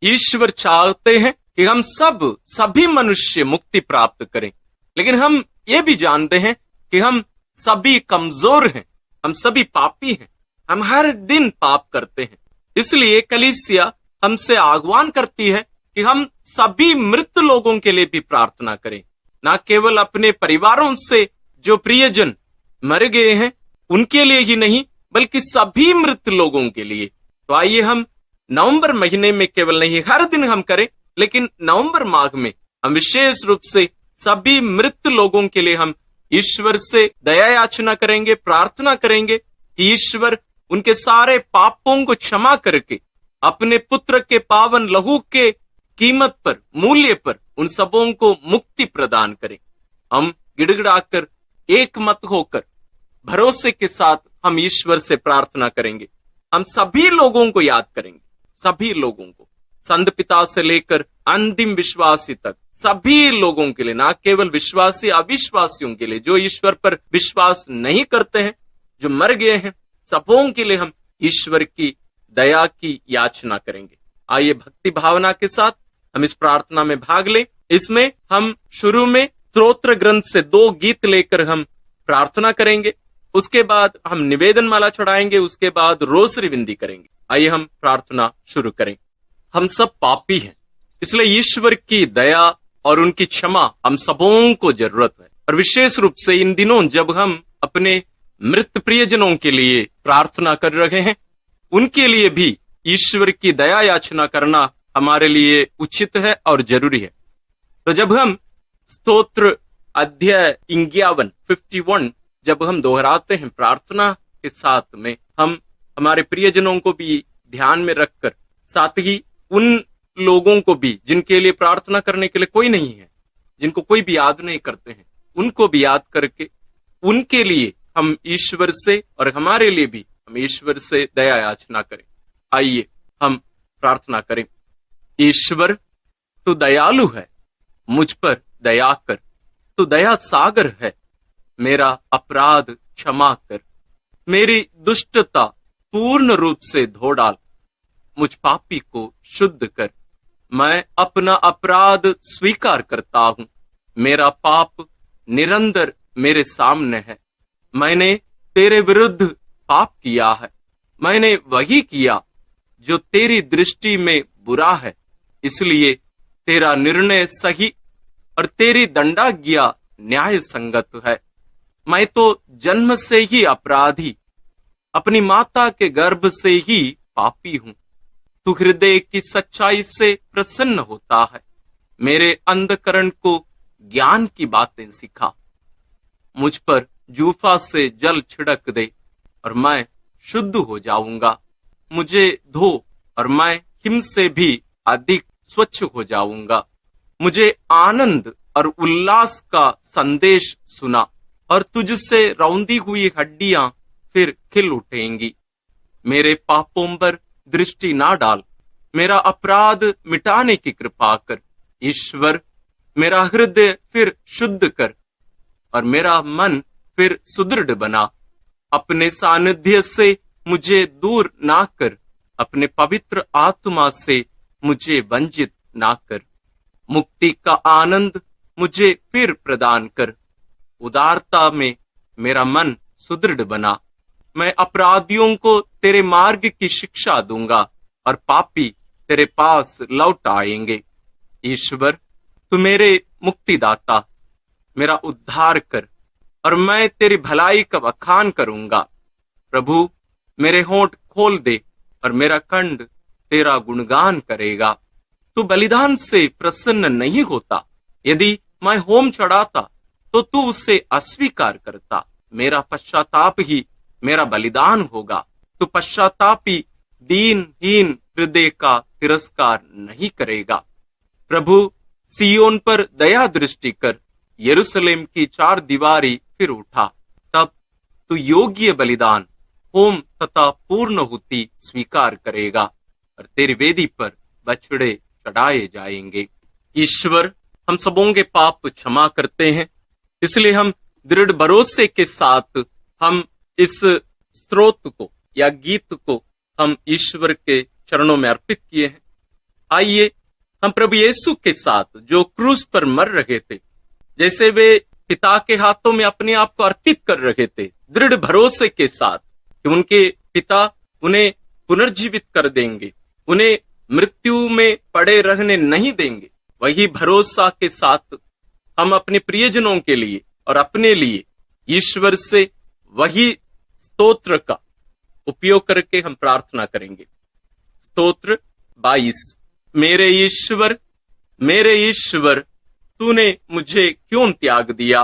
ईश्वर चाहते हैं कि हम सभी मनुष्य मुक्ति प्राप्त करें, लेकिन हम ये भी जानते हैं कि हम सभी कमजोर हैं, हम सभी पापी हैं, हम हर दिन पाप करते हैं। इसलिए कलीसिया हमसे आह्वान करती है कि हम सभी मृत लोगों के लिए भी प्रार्थना करें, न केवल अपने परिवारों से जो प्रियजन मर गए हैं उनके लिए ही नहीं, बल्कि सभी मृत लोगों के लिए। तो आइए हम नवंबर महीने में केवल नहीं, हर दिन हम करें, लेकिन नवंबर माह में हम विशेष रूप से सभी मृत लोगों के लिए हम ईश्वर से दया याचना करेंगे, प्रार्थना करेंगे कि ईश्वर उनके सारे पापों को क्षमा करके अपने पुत्र के पावन लहू के कीमत पर, मूल्य पर उन सबों को मुक्ति प्रदान करें। हम गिड़गिड़ाकर एक मत होकर भरोसे के साथ हम ईश्वर से प्रार्थना करेंगे। हम सभी लोगों को याद करेंगे, सभी लोगों को, संत पिता से लेकर अंतिम विश्वासी तक, सभी लोगों के लिए, ना केवल विश्वासी अविश्वासियों के लिए, जो ईश्वर पर विश्वास नहीं करते हैं, जो मर गए हैं, सबों के लिए हम ईश्वर की दया की याचना करेंगे। आइए भक्ति भावना के साथ हम इस प्रार्थना में भाग लें। इसमें हम शुरू में स्तोत्र ग्रंथ से 2 गीत लेकर हम प्रार्थना करेंगे, उसके बाद हम निवेदन माला चढ़ाएंगे, उसके बाद रोसरी विनती करेंगे। आइए हम प्रार्थना शुरू करें। हम सब पापी हैं, इसलिए ईश्वर की दया और उनकी क्षमा हम सबों को जरूरत है। और विशेष रूप से इन दिनों जब हम अपने मृत प्रियजनों के लिए प्रार्थना कर रहे हैं, उनके लिए भी ईश्वर की दया याचना करना हमारे लिए उचित है और जरूरी है। तो जब हम स्तोत्र अध्याय 51 जब हम दोहराते हैं प्रार्थना के साथ में, हम हमारे प्रियजनों को भी ध्यान में रखकर, साथ ही उन लोगों को भी जिनके लिए प्रार्थना करने के लिए कोई नहीं है, जिनको कोई भी याद नहीं करते हैं, उनको भी याद करके उनके लिए हम ईश्वर से और हमारे लिए भी हम ईश्वर से दया याचना करें। आइए हम प्रार्थना करें। ईश्वर तू दयालु है, मुझ पर दया कर, तू दया सागर है, मेरा अपराध क्षमा कर, मेरी दुष्टता पूर्ण रूप से धो डाल, मुझ पापी को शुद्ध कर। मैं अपना अपराध स्वीकार करता हूं, मेरा पाप निरंतर मेरे सामने है। मैंने तेरे विरुद्ध पाप किया है, मैंने वही किया जो तेरी दृष्टि में बुरा है, इसलिए तेरा निर्णय सही और तेरी दंडाज्ञा न्याय संगत है। मैं तो जन्म से ही अपराधी, अपनी माता के गर्भ से ही पापी हूं। तू हृदय की सच्चाई से प्रसन्न होता है, मेरे अंधकरण को ज्ञान की बातें सिखा। मुझ पर जूफा से जल छिड़क दे और मैं शुद्ध हो जाऊंगा, मुझे धो और मैं हिम से भी अधिक स्वच्छ हो जाऊंगा। मुझे आनंद और उल्लास का संदेश सुना और तुझसे रौंदी हुई हड्डियां फिर खिल उठेंगी। मेरे पापों पर दृष्टि ना डाल, मेरा अपराध मिटाने की कृपा कर। ईश्वर मेरा हृदय फिर शुद्ध कर और मेरा मन फिर सुदृढ़ बना। अपने सानिध्य से मुझे दूर ना कर, अपने पवित्र आत्मा से मुझे वंचित ना कर। मुक्ति का आनंद मुझे फिर प्रदान कर, उदारता में मेरा मन सुदृढ़ बना। मैं अपराधियों को तेरे मार्ग की शिक्षा दूंगा और पापी तेरे पास लौट आएंगे। ईश्वर तू मेरे मुक्तिदाता, मेरा उद्धार कर और मैं तेरी भलाई का बखान करूंगा। प्रभु मेरे होंठ खोल दे और मेरा कंठ तेरा गुणगान करेगा। तू बलिदान से प्रसन्न नहीं होता, यदि मैं होम चढ़ाता तो तू उसे अस्वीकार करता। मेरा पश्चाताप ही मेरा बलिदान होगा। तू पश्चातापी दीनहीन हृदय का तिरस्कार नहीं करेगा। प्रभु सियोन पर दया दृष्टि कर, यरूशलेम की 4 दीवारी फिर उठा। तब तू योग्य बलिदान, होम तथा पूर्णहुति स्वीकार करेगा और तेरी वेदी पर बछड़े चढ़ाए जाएंगे। ईश्वर हम सबों के पाप क्षमा करते हैं, इसलिए हम दृढ़ भरोसे के साथ हम इस स्तोत्र को या गीत को हम ईश्वर के चरणों में अर्पित किए हैं। आइए हम प्रभु यीशु के साथ जो क्रूस पर मर रहे थे, जैसे वे पिता के हाथों में अपने आप को अर्पित कर रहे थे, दृढ़ भरोसे के साथ कि उनके पिता उन्हें पुनर्जीवित कर देंगे, उन्हें मृत्यु में पड़े रहने नहीं देंगे, वही भरोसा के साथ हम अपने प्रियजनों के लिए और अपने लिए ईश्वर से वही स्तोत्र का उपयोग करके हम प्रार्थना करेंगे। स्तोत्र 22। मेरे ईश्वर, तूने मुझे क्यों त्याग दिया?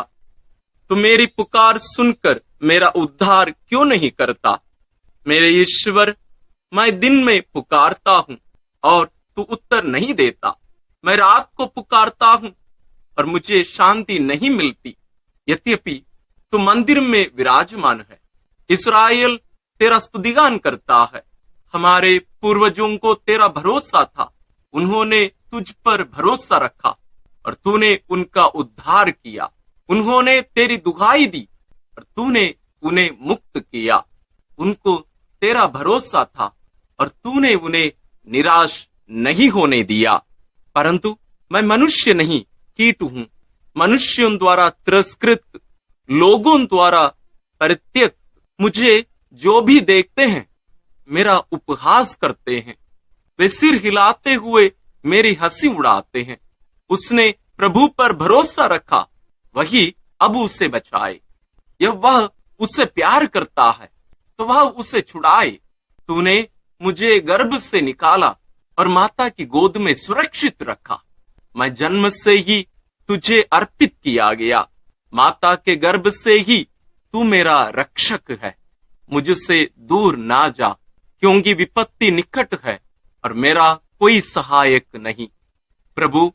तू मेरी पुकार सुनकर मेरा उद्धार क्यों नहीं करता? मेरे ईश्वर, मैं दिन में पुकारता हूं और तू उत्तर नहीं देता। मैं रात को पुकारता हूं और मुझे शांति नहीं मिलती। यद्यपि तू मंदिर में विराजमान है, इस्राएल तेरा स्तुतिगान करता है। हमारे पूर्वजों को तेरा भरोसा था, उन्होंने तुझ पर भरोसा रखा और तूने उनका उद्धार किया। उन्होंने तेरी दुहाई दी और तूने उन्हें मुक्त किया। उनको तेरा भरोसा था और तूने उन्हें निराश नहीं होने दिया। परंतु मैं मनुष्य नहीं, कीट हूं, मनुष्यों द्वारा तिरस्कृत, लोगों द्वारा परित्यक्त। मुझे जो भी देखते हैं मेरा उपहास करते हैं, वे सिर हिलाते हुए मेरी हंसी उड़ाते हैं। उसने प्रभु पर भरोसा रखा, वही अब उसे बचाए। यह वह उससे प्यार करता है तो वह उसे छुड़ाए। तूने मुझे गर्भ से निकाला और माता की गोद में सुरक्षित रखा। मैं जन्म से ही तुझे अर्पित किया गया, माता के गर्भ से ही तू मेरा रक्षक है। मुझसे दूर ना जा, क्योंकि विपत्ति निकट है और मेरा कोई सहायक नहीं। प्रभु,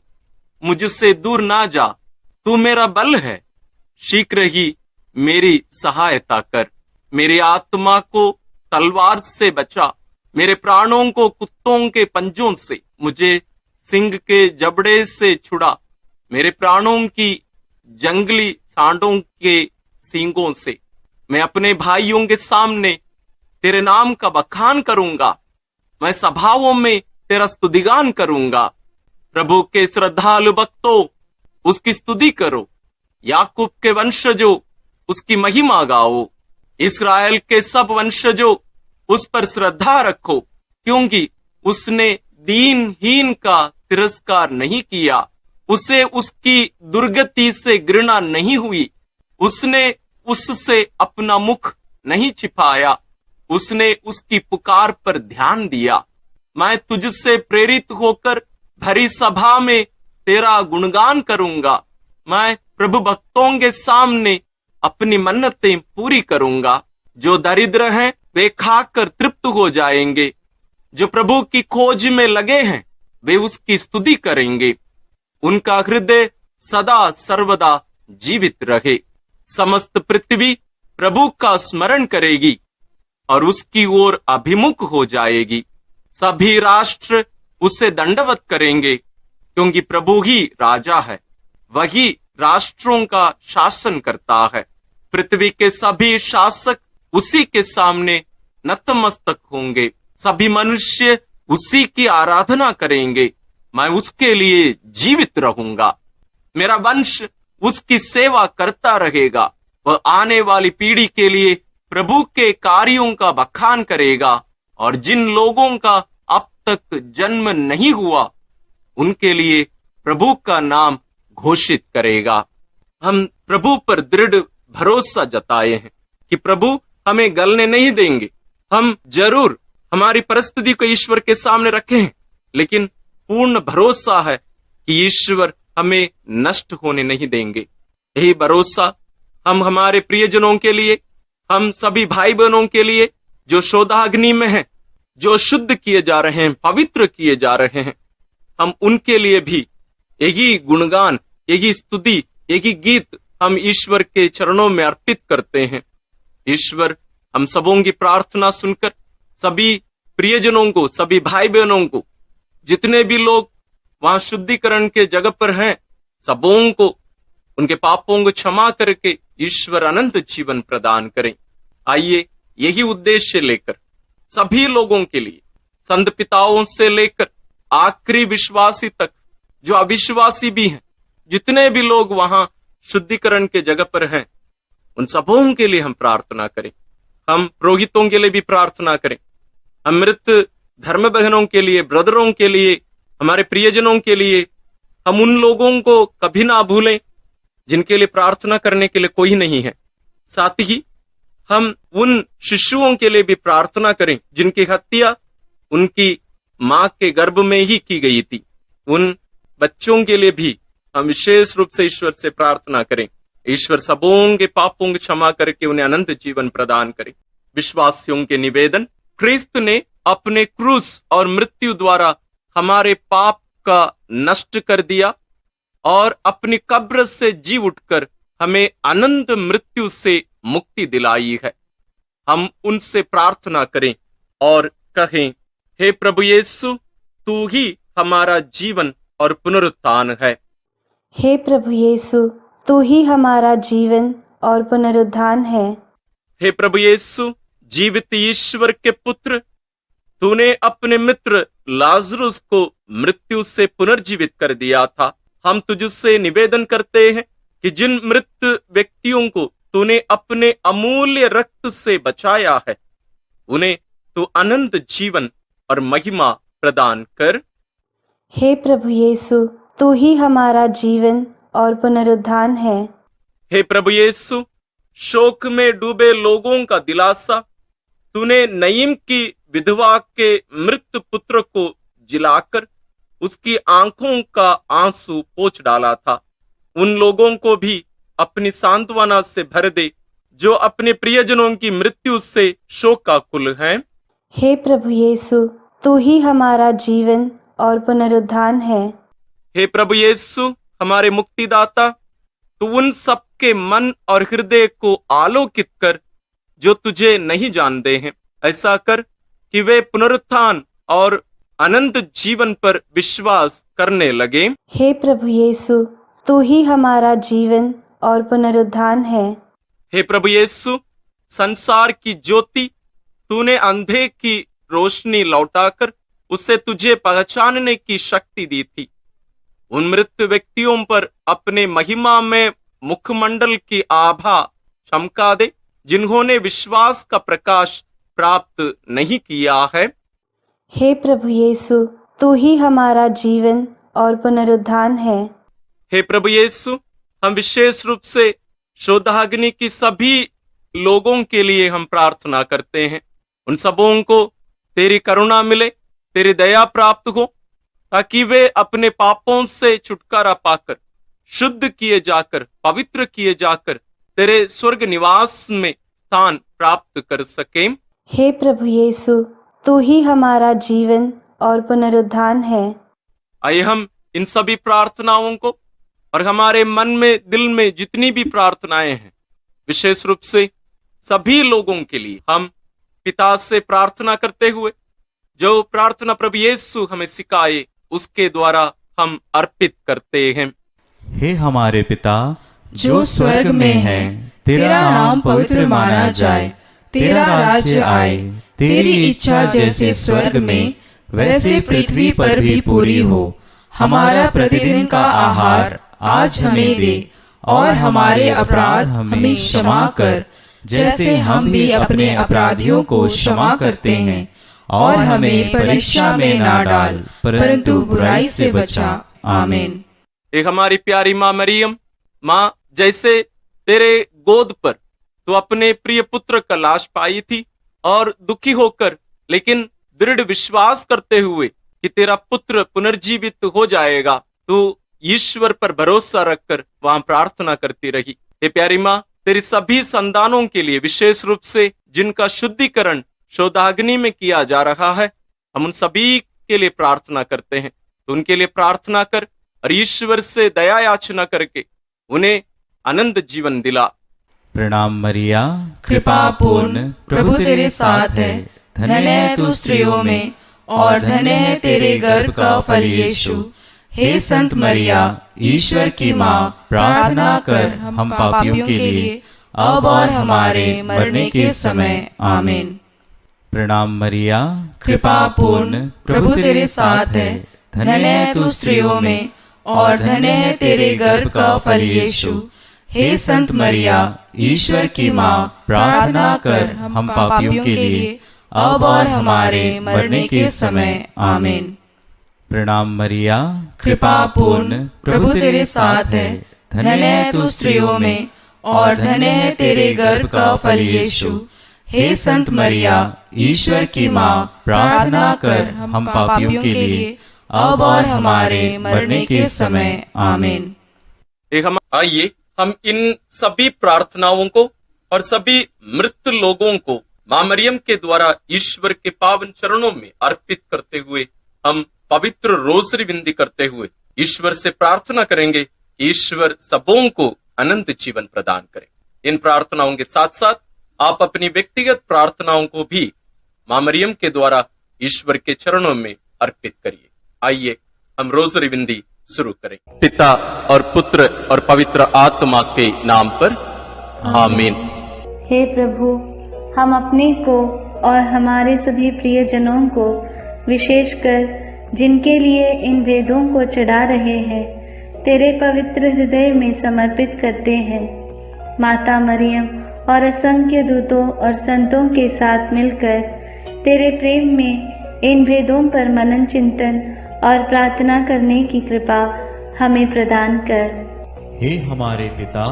मुझसे दूर ना जा, तू मेरा बल है। शीघ्र ही मेरी सहायता कर। मेरी आत्मा को तलवार से बचा, मेरे प्राणों को कुत्तों के पंजों से, मुझे सिंह के जबड़े से छुड़ा, मेरे प्राणों की जंगली सांडों के सींगों से। मैं अपने भाइयों के सामने तेरे नाम का बखान करूंगा, मैं सभाओं में तेरा स्तुतिगान करूंगा। प्रभु के श्रद्धालु भक्तों, उसकी स्तुति करो। याकूब के वंशजों, उसकी महिमा गाओ। इस्राएल के सब वंशजों, उस पर श्रद्धा रखो, क्योंकि उसने दीनहीन का तिरस्कार नहीं किया, उसे उसकी दुर्गति से घृणा नहीं हुई। उसने उससे अपना मुख नहीं छिपाया, उसने उसकी पुकार पर ध्यान दिया। मैं तुझसे प्रेरित होकर भरी सभा में तेरा गुणगान करूंगा। मैं प्रभु भक्तों के सामने अपनी मन्नतें पूरी करूंगा। जो दरिद्र हैं वे खाकर तृप्त हो जाएंगे, जो प्रभु की खोज में लगे हैं वे उसकी स्तुति करेंगे। उनका हृदय सदा सर्वदा जीवित रहे। समस्त पृथ्वी प्रभु का स्मरण करेगी और उसकी ओर अभिमुख हो जाएगी। सभी राष्ट्र उसे दंडवत करेंगे, क्योंकि प्रभु ही राजा है, वही राष्ट्रों का शासन करता है। पृथ्वी के सभी शासक उसी के सामने नतमस्तक होंगे। सभी मनुष्य उसी की आराधना करेंगे। मैं उसके लिए जीवित रहूंगा, मेरा वंश उसकी सेवा करता रहेगा। वह आने वाली पीढ़ी के लिए प्रभु के कार्यों का बखान करेगा और जिन लोगों का अब तक जन्म नहीं हुआ उनके लिए प्रभु का नाम घोषित करेगा। हम प्रभु पर दृढ़ भरोसा जताए हैं कि प्रभु हमें गलने नहीं देंगे। हम जरूर हमारी परिस्थिति को ईश्वर के सामने रखे हैं, लेकिन पूर्ण भरोसा है कि ईश्वर हमें नष्ट होने नहीं देंगे। यही भरोसा हम हमारे प्रियजनों के लिए, हम सभी भाई बहनों के लिए जो शोधाग्नि में हैं, जो शुद्ध किए जा रहे हैं, पवित्र किए जा रहे हैं, हम उनके लिए भी यही गुणगान, यही स्तुति, यही गीत हम ईश्वर के चरणों में अर्पित करते हैं। ईश्वर हम सबों की प्रार्थना सुनकर सभी प्रियजनों को, सभी भाई बहनों को, जितने भी लोग वहां शुद्धिकरण के जगह पर हैं, सबों को उनके पापों को क्षमा करके ईश्वर अनंत जीवन प्रदान करें। आइए यही उद्देश्य लेकर सभी लोगों के लिए, संत पिताओं से लेकर आखिरी विश्वासी तक, जो अविश्वासी भी हैं, जितने भी लोग वहां शुद्धिकरण के जगह पर हैं, उन सबों के लिए हम प्रार्थना करें। हम पुरोहितों के लिए भी प्रार्थना करें, हम मृत धर्म बहनों के लिए, ब्रदरों के लिए, हमारे प्रियजनों के लिए, हम उन लोगों को कभी ना भूलें जिनके लिए प्रार्थना करने के लिए कोई नहीं है। साथ ही हम उन शिशुओं के लिए भी प्रार्थना करें जिनकी हत्या उनकी मां के गर्भ में ही की गई थी। उन बच्चों के लिए भी हम विशेष रूप से ईश्वर से प्रार्थना करें। ईश्वर सबों के पापों को क्षमा करके उन्हें अनंत जीवन प्रदान करे। विश्वासियों के निवेदन, क्रिस्त ने अपने क्रूस और मृत्यु द्वारा हमारे पाप का नष्ट कर दिया और अपनी कब्र से जी उठकर हमें अनंत मृत्यु से मुक्ति दिलाई है। हम उनसे प्रार्थना करें और कहें, हे प्रभु यीशु, तू ही हमारा जीवन और पुनरुत्थान है। हे प्रभु यीशु, तू ही हमारा जीवन और पुनरुत्थान है। हे प्रभु यीशु, जीवित ईश्वर के पुत्र, तूने अपने मित्र लाजरुस को मृत्यु से पुनर्जीवित कर दिया था। हम तुझसे निवेदन करते हैं कि जिन मृत व्यक्तियों को तूने अपने अमूल्य रक्त से बचाया है, उन्हें तू अनंत जीवन और महिमा प्रदान कर। हे प्रभु यीशु, तू ही हमारा जीवन और पुनरुत्थान है। हे प्रभु यीशु, शोक में डूबे लोगों का दिलासा, तूने नईम की विधवा के मृत पुत्र को जिलाकर उसकी आंखों का आंसू पोंछ डाला था। उन लोगों को भी अपनी सांत्वना से भर दे जो अपने प्रियजनों की मृत्यु से शोकाकुल हैं। हे प्रभु यीशु, तू ही हमारा जीवन और पुनरुत्थान है। हे प्रभु यीशु, हमारे मुक्तिदाता, तू उन सबके मन और हृदय को आलोकित कर जो तुझे नहीं जानते हैं। ऐसा कर कि वे पुनरुत्थान और अनंत जीवन पर विश्वास करने लगे। हे प्रभु यीशु, तू ही हमारा जीवन और पुनरुत्थान है। हे प्रभु यीशु, संसार की ज्योति तूने अंधे की रोशनी लौटाकर उसे तुझे पहचानने की शक्ति दी थी। उन मृत व्यक्तियों पर अपने महिमा में मुखमंडल की आभा चमका दे जिन्होंने विश्वास का प्रकाश प्राप्त नहीं किया है। हे प्रभु यीशु, तू ही हमारा जीवन और पुनरुत्थान है। हे प्रभु यीशु, हम विशेष रूप से शोधाग्नि की सभी लोगों के लिए हम प्रार्थना करते हैं। उन सबों को तेरी करुणा मिले, तेरी दया प्राप्त हो, ताकि वे अपने पापों से छुटकारा पाकर शुद्ध किए जाकर, पवित्र किए जाकर तेरे स्वर्ग निवास में स्थान प्राप्त कर सकें। हे प्रभु यीशु, तू ही हमारा जीवन और पुनरुत्थान है। आइए हम इन सभी प्रार्थनाओं को और हमारे मन में, दिल में जितनी भी प्रार्थनाएं हैं, विशेष रूप से सभी लोगों के लिए हम पिता से प्रार्थना करते हुए जो प्रार्थना प्रभु यीशु हमें सिखाए उसके द्वारा हम अर्पित करते हैं। हे हमारे पिता जो स्वर्ग में है, तेरा नाम पवित्र माना जाए, तेरा राज्य आए, तेरी इच्छा जैसे स्वर्ग में वैसे पृथ्वी पर भी पूरी हो। हमारा प्रतिदिन का आहार आज हमें दे और हमारे अपराध हमें क्षमा कर जैसे हम भी अपने अपराधियों को क्षमा करते हैं, और हमें परीक्षा में ना डाल परंतु बुराई से बचा। आमीन। एक हमारी प्यारी माँ मरियम, माँ जैसे तेरे गोद पर तो अपने प्रिय पुत्र का लाश पाई थी और दुखी होकर लेकिन दृढ़ विश्वास करते हुए कि तेरा पुत्र पुनर्जीवित हो जाएगा, तो ईश्वर पर भरोसा रखकर वहां प्रार्थना करती रही। हे प्यारी माँ, तेरी सभी संतानों के लिए, विशेष रूप से जिनका शुद्धिकरण शोधाग्नि में किया जा रहा है, हम उन सभी के लिए प्रार्थना करते हैं। तो उनके लिए प्रार्थना कर और ईश्वर से दया याचना करके उन्हें अनंत जीवन दिला। प्रणाम मरिया, कृपा पूर्ण, प्रभु तेरे साथ है, धन्य है तू स्त्रियों में और धन्य है तेरे गर्भ का फल यीशु। हे संत मरिया, ईश्वर की माँ, प्रार्थना कर हम पापियों के लिए अब और हमारे मरने के समय। आमीन। प्रणाम मरिया, कृपा पूर्ण, प्रभु तेरे साथ है, धन्य है तू स्त्रियों में और धन्य है तेरे गर्भ का फल यीशु। हे संत मरिया, ईश्वर की माँ, प्रार्थना कर हम पापियों के लिए अब और हमारे मरने के समय। आमीन। प्रणाम मरिया, कृपा पूर्ण, प्रभु तेरे साथ है। धन्य है तू स्त्रियों में और धन्य है तेरे गर्भ का फल यीशु। हे संत मरिया, ईश्वर की माँ, प्रार्थना कर हम पापियों के लिए अब और हमारे मरने के समय। आमीन। आइए हम इन सभी प्रार्थनाओं को और सभी मृत लोगों को माँ मरियम के द्वारा ईश्वर के पावन चरणों में अर्पित करते हुए हम पवित्र रोसरी विनती करते हुए ईश्वर से प्रार्थना करेंगे, ईश्वर सबों को अनंत जीवन प्रदान करें। इन प्रार्थनाओं के साथ साथ आप अपनी व्यक्तिगत प्रार्थनाओं को भी माँ मरियम के द्वारा ईश्वर के चरणों में अर्पित करिए। आइए हम रोसरी विनती शुरू करें। पिता और पुत्र और पवित्र आत्मा के नाम पर, आमीन। हे प्रभु, हम अपने को और हमारे सभी प्रियजनों को, विशेषकर जिनके लिए इन वेदों को चढ़ा रहे हैं, तेरे पवित्र हृदय में समर्पित करते हैं। माता मरियम और असंख्य दूतों और संतों के साथ मिलकर तेरे प्रेम में इन भेदों पर मनन चिंतन और प्रार्थना करने की कृपा हमें प्रदान कर। हे हमारे पिता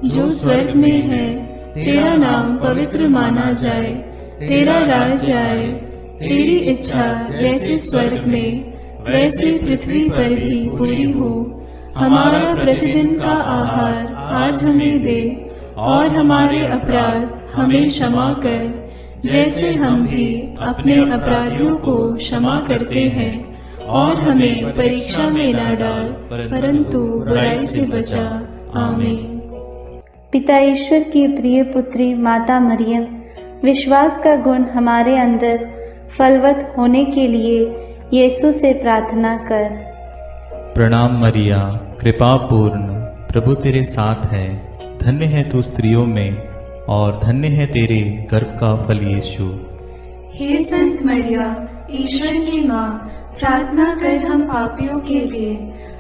जो स्वर्ग में है, तेरा नाम पवित्र माना जाए, तेरा राज्य आए, तेरी इच्छा जैसे स्वर्ग में वैसे पृथ्वी पर भी पूरी हो। हमारा प्रतिदिन का आहार आज हमें दे और हमारे अपराध हमें क्षमा कर, जैसे हम भी अपने अपराधियों को क्षमा करते हैं, और हमें परीक्षा में न डाल, परंतु बुराई से बचा। आमीन। पिता ईश्वर की प्रिय पुत्री माता मरियम, विश्वास का गुण हमारे अंदर फलवत होने के लिए यीशु से प्रार्थना कर। प्रणाम मरिया, कृपा पूर्ण, प्रभु तेरे साथ है। धन्य है तू स्त्रियों में और धन्य है तेरे गर्भ का फल यीशु। हे संत मरिया, ईश्वर की माँ, प्रार्थना कर हम पापियों के लिए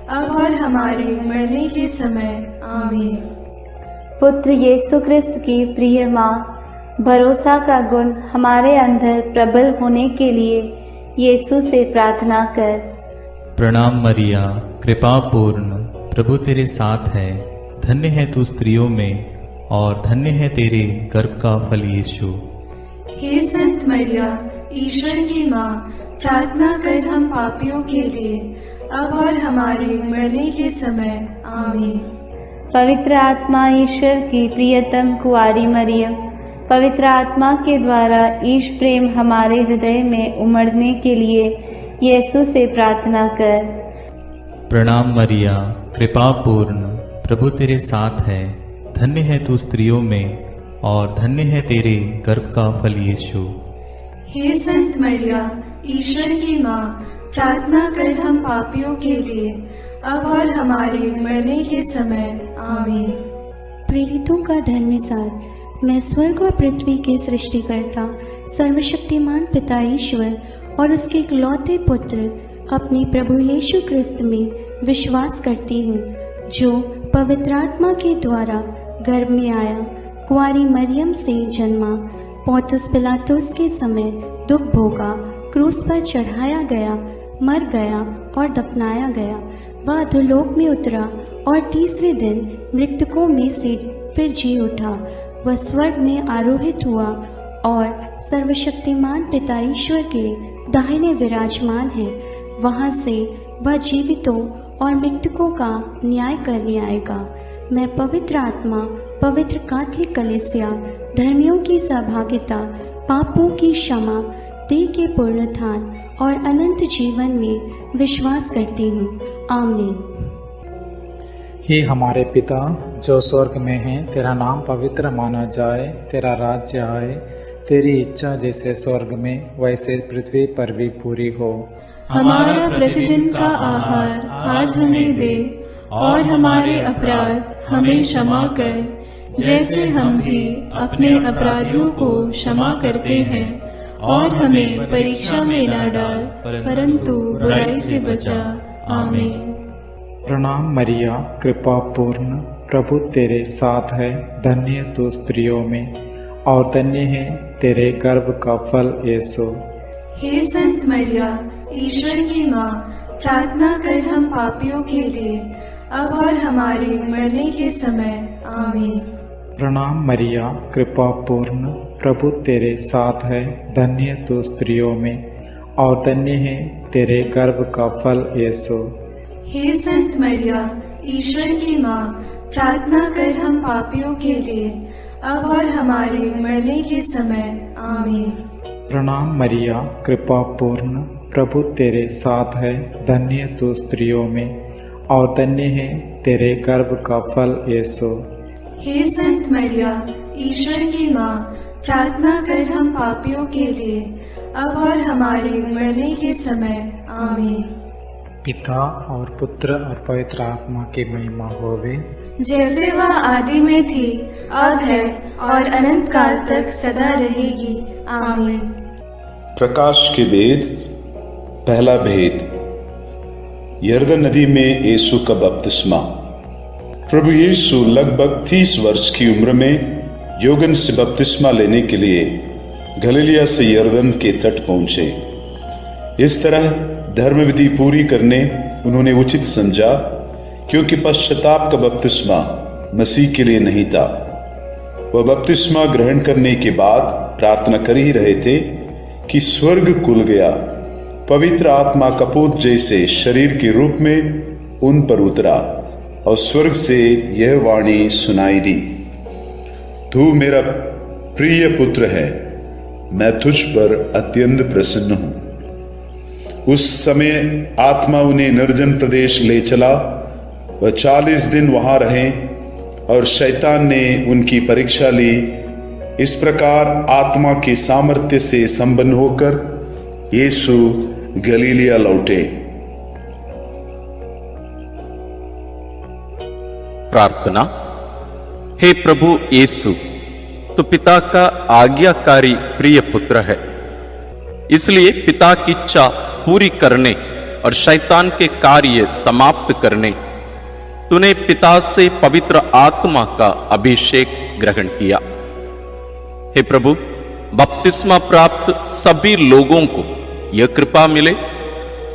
अब और हमारे मरने के समय। आमीन। पुत्र यीशु क्रिस्त की प्रिय माँ, भरोसा का गुण हमारे अंदर प्रबल होने के लिए यीशु से प्रार्थना कर। प्रणाम मरिया, कृपा पूर्ण, प्रभु तेरे साथ है। धन्य है तू स्त्रियों में और धन्य है तेरे गर्भ का फल यीशु। हे संत मरिया, ईश्वर की माँ, प्रार्थना कर हम पापियों के लिए अब और हमारे मरने के समय। आमीन। पवित्र आत्मा ईश्वर की प्रियतम कुंवारी मरियम, पवित्र आत्मा के द्वारा ईश प्रेम हमारे हृदय में उमड़ने के लिए यीशु से प्रार्थना कर। प्रणाम मरिया, कृपा पूर्ण, प्रभु तेरे साथ है। धन्य है तू स्त्रियों में और धन्य है तेरे गर्भ का फल यीशु। हे संत मरिया, ईश्वर की माँ, प्रार्थना कर हम पापियों के लिए अब और हमारे मरने के समय। आमीन। प्रेरितों का धर्मसार। मैं स्वर्ग और पृथ्वी के सृष्टिकर्ता सर्वशक्तिमान पिता ईश्वर और उसके इकलौते पुत्र अपने प्रभु यीशु क्रिस्त में विश्वास करती हूँ, जो पवित्र आत्मा के द्वारा गर्भ में आया, कुंवारी मरियम से जन्मा, पौंतुस पिलातुस के समय दुख भोगा, क्रूस पर चढ़ाया गया, मर गया और दफनाया गया। वह अधोलोक में उतरा और तीसरे दिन मृतकों में से फिर जी उठा। वह स्वर्ग में आरोहित हुआ और सर्वशक्तिमान पिता ईश्वर के दाहिने विराजमान है। वहाँ से वह जीवितों और मृतकों का न्याय करने आएगा। मैं पवित्र आत्मा, पवित्र कैथोलिक कलीसिया, धर्मियों की सहभागिता, पापों की क्षमा, देह के पुनरुत्थान और अनंत जीवन में विश्वास करती हूँ। आमीन। हे हमारे पिता जो स्वर्ग में है, तेरा नाम पवित्र माना जाए, तेरा राज्य आए, तेरी इच्छा जैसे स्वर्ग में वैसे पृथ्वी पर भी पूरी हो। हमारा प्रतिदिन का आहार आज हमें दे और हमारे अपराध हमें क्षमा कर, जैसे हम भी अपने अपराधियों को क्षमा करते हैं, और हमें परीक्षा में न डाल, परंतु बुराई से बचा। आमीन। प्रणाम मरिया, कृपा पूर्ण, प्रभु तेरे साथ है। धन्य तू स्त्रियों में और धन्य है तेरे गर्भ का फल यीशु। हे संत मरिया, ईश्वर की माँ, प्रार्थना कर हम पापियों के लिए, अब और हमारे मरने के समय। आमीन। प्रणाम मरिया, कृपा पूर्ण, प्रभु तेरे साथ है। धन्य तू स्त्रियों में और धन्य है तेरे गर्भ का फल यीशु। हे संत मरिया, ईश्वर की माँ, प्रार्थना कर हम पापियों के लिए, अब और हमारे मरने के समय। आमीन। प्रणाम मरिया, कृपा पूर्ण, प्रभु तेरे साथ है। धन्य तू स्त्रियों में और धन्य है तेरे गर्भ का फल यीशु। हे संत मरिया, ईश्वर की माँ, प्रार्थना कर हम पापियों के लिए, अब और हमारे मरने के समय। आमीन। पिता और पुत्र और पवित्र आत्मा की महिमा होवे, जैसे वह आदि में थी, अब है और अनंत काल तक सदा रहेगी। आमीन। प्रकाश के वेद। पहला भेद, यरदन नदी में यीशु का बपतिस्मा। प्रभु यीशु लगभग 30 वर्ष की उम्र में योगन से बपतिस्मा लेने के लिए गलीलिया से यरदन के तट पहुंचे। इस तरह धर्म विधि पूरी करने उन्होंने उचित समझा, क्योंकि पश्चाताप का बपतिस्मा मसीह के लिए नहीं था। वह बपतिस्मा ग्रहण करने के बाद प्रार्थना कर ही रहे थे कि स्वर्ग खुल गया, पवित्र आत्मा कपूत जैसे शरीर के रूप में उन पर उतरा और स्वर्ग से यह वाणी सुनाई दी, तू मेरा प्रिय पुत्र है, मैं तुझ पर अत्यंत प्रसन्न हूं। उस समय आत्मा उन्हें निर्जन प्रदेश ले चला। वह 40 दिन वहां रहे और शैतान ने उनकी परीक्षा ली। इस प्रकार आत्मा के सामर्थ्य से संपन्न होकर यीशु गलीलिया लौटे। प्रार्थना। हे प्रभु यीशु, तो पिता का आज्ञाकारी प्रिय पुत्र है, इसलिए पिता की इच्छा पूरी करने और शैतान के कार्य समाप्त करने तूने पिता से पवित्र आत्मा का अभिषेक ग्रहण किया। हे प्रभु, बपतिस्मा प्राप्त सभी लोगों को यह कृपा मिले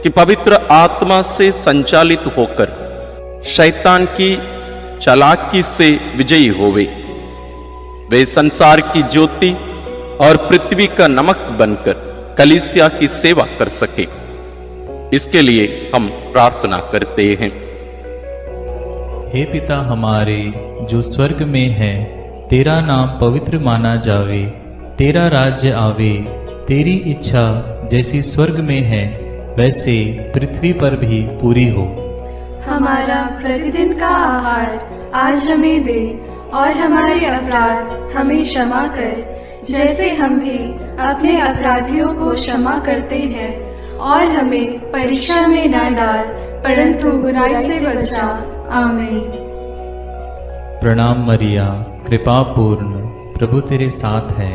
कि पवित्र आत्मा से संचालित होकर शैतान की चालाकी से विजयी होवे। वे संसार की ज्योति और पृथ्वी का नमक बनकर कलीसिया की सेवा कर सके, इसके लिए हम प्रार्थना करते हैं। हे पिता हमारे जो स्वर्ग में है, तेरा नाम पवित्र माना जावे, तेरा राज्य आवे, तेरी इच्छा जैसी स्वर्ग में है वैसे पृथ्वी पर भी पूरी हो। हमारा प्रतिदिन का आहार आज हमें दे, और हमारे अपराध हमें क्षमा कर, जैसे हम भी अपने अपराधियों को क्षमा करते हैं, और हमें परीक्षा में न डाल, परंतु बुराई से बचा। आमीन। प्रणाम मरिया, कृपा पूर्ण, प्रभु तेरे साथ है।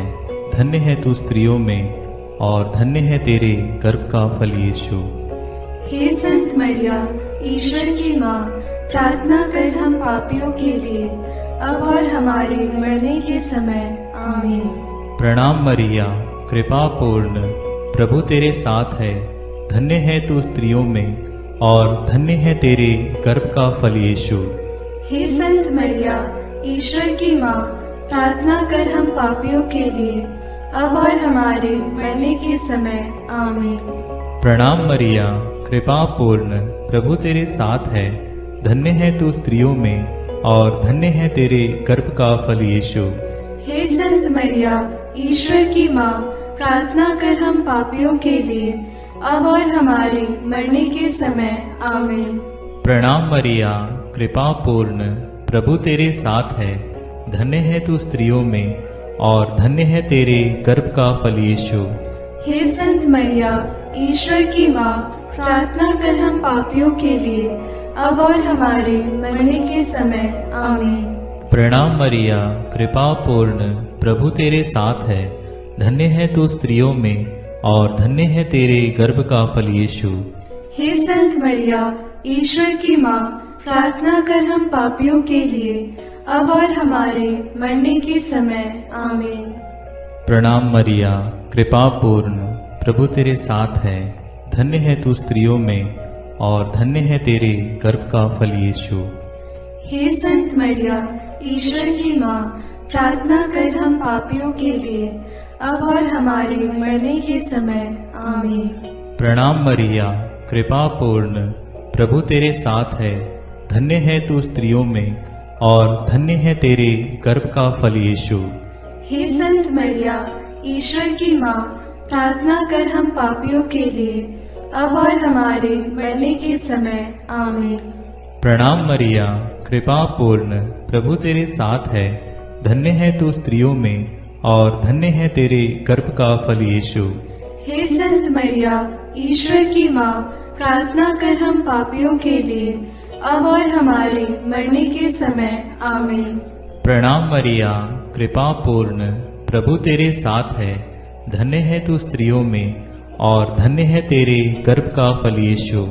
धन्य है तू स्त्रियों में और धन्य है तेरे गर्भ का फल यीशु। हे संत मरिया, ईश्वर की माँ, प्रार्थना कर हम पापियों के लिए, अब और हमारे मरने के समय। आमीन। प्रणाम मरिया, कृपा पूर्ण, प्रभु तेरे साथ है। धन्य है तू स्त्रियों में और धन्य है तेरे गर्भ का फल यीशु। हे संत मरिया, ईश्वर की माँ, प्रार्थना कर हम पापियों के लिए, अब और हमारे मरने के समय। आमीन। प्रणाम मरिया, कृपा पूर्ण, प्रभु तेरे साथ है। धन्य है तू स्त्रियों में और धन्य है तेरे गर्भ का फल यीशु। हे संत मरिया, ईश्वर की माँ, प्रार्थना कर हम पापियों के लिए, अब और हमारे मरने के समय। आमीन। प्रणाम मरिया, कृपा पूर्ण, प्रभु तेरे साथ है। धन्य है तू स्त्रियों में और धन्य है तेरे गर्भ का फल यीशु। हे संत मरिया, ईश्वर की माँ, प्रार्थना कर हम पापियों के लिए, अब और हमारे मरने के समय। आमीन। प्रणाम मरिया, कृपा पूर्ण, प्रभु तेरे साथ है। धन्य है तू स्त्रियों में और धन्य है तेरे गर्भ का फल यीशु। हे संत मरिया, ईश्वर की माँ, प्रार्थना कर हम पापियों के लिए, अब और हमारे मरने के समय। आमीन। प्रणाम मरिया, कृपा पूर्ण, प्रभु तेरे साथ है। धन्य है तू स्त्रियों में और धन्य है तेरे गर्भ का फल यीशु। हे संत मरिया, ईश्वर की माँ, प्रार्थना कर हम पापियों के लिए, अब और हमारे मरने के समय। आमीन। प्रणाम मरिया, कृपा पूर्ण, प्रभु तेरे साथ है। धन्य है तू स्त्रियों में और धन्य है तेरे गर्भ का फल यीशु। हे संत मरिया, ईश्वर की माँ, प्रार्थना कर हम पापियों के लिए, अब और हमारे मरने के समय। आमीन। प्रणाम मरिया, कृपा पूर्ण, प्रभु तेरे साथ है। धन्य है तू स्त्रियों में और धन्य है तेरे गर्भ का फल यीशु। हे संत मरिया, ईश्वर की माँ, प्रार्थना कर हम पापियों के लिए, अब और हमारे मरने के समय। आमीन। प्रणाम मरिया, कृपा पूर्ण, प्रभु तेरे साथ है। धन्य है तू स्त्रियों में और धन्य है तेरे गर्भ का फल यीशु।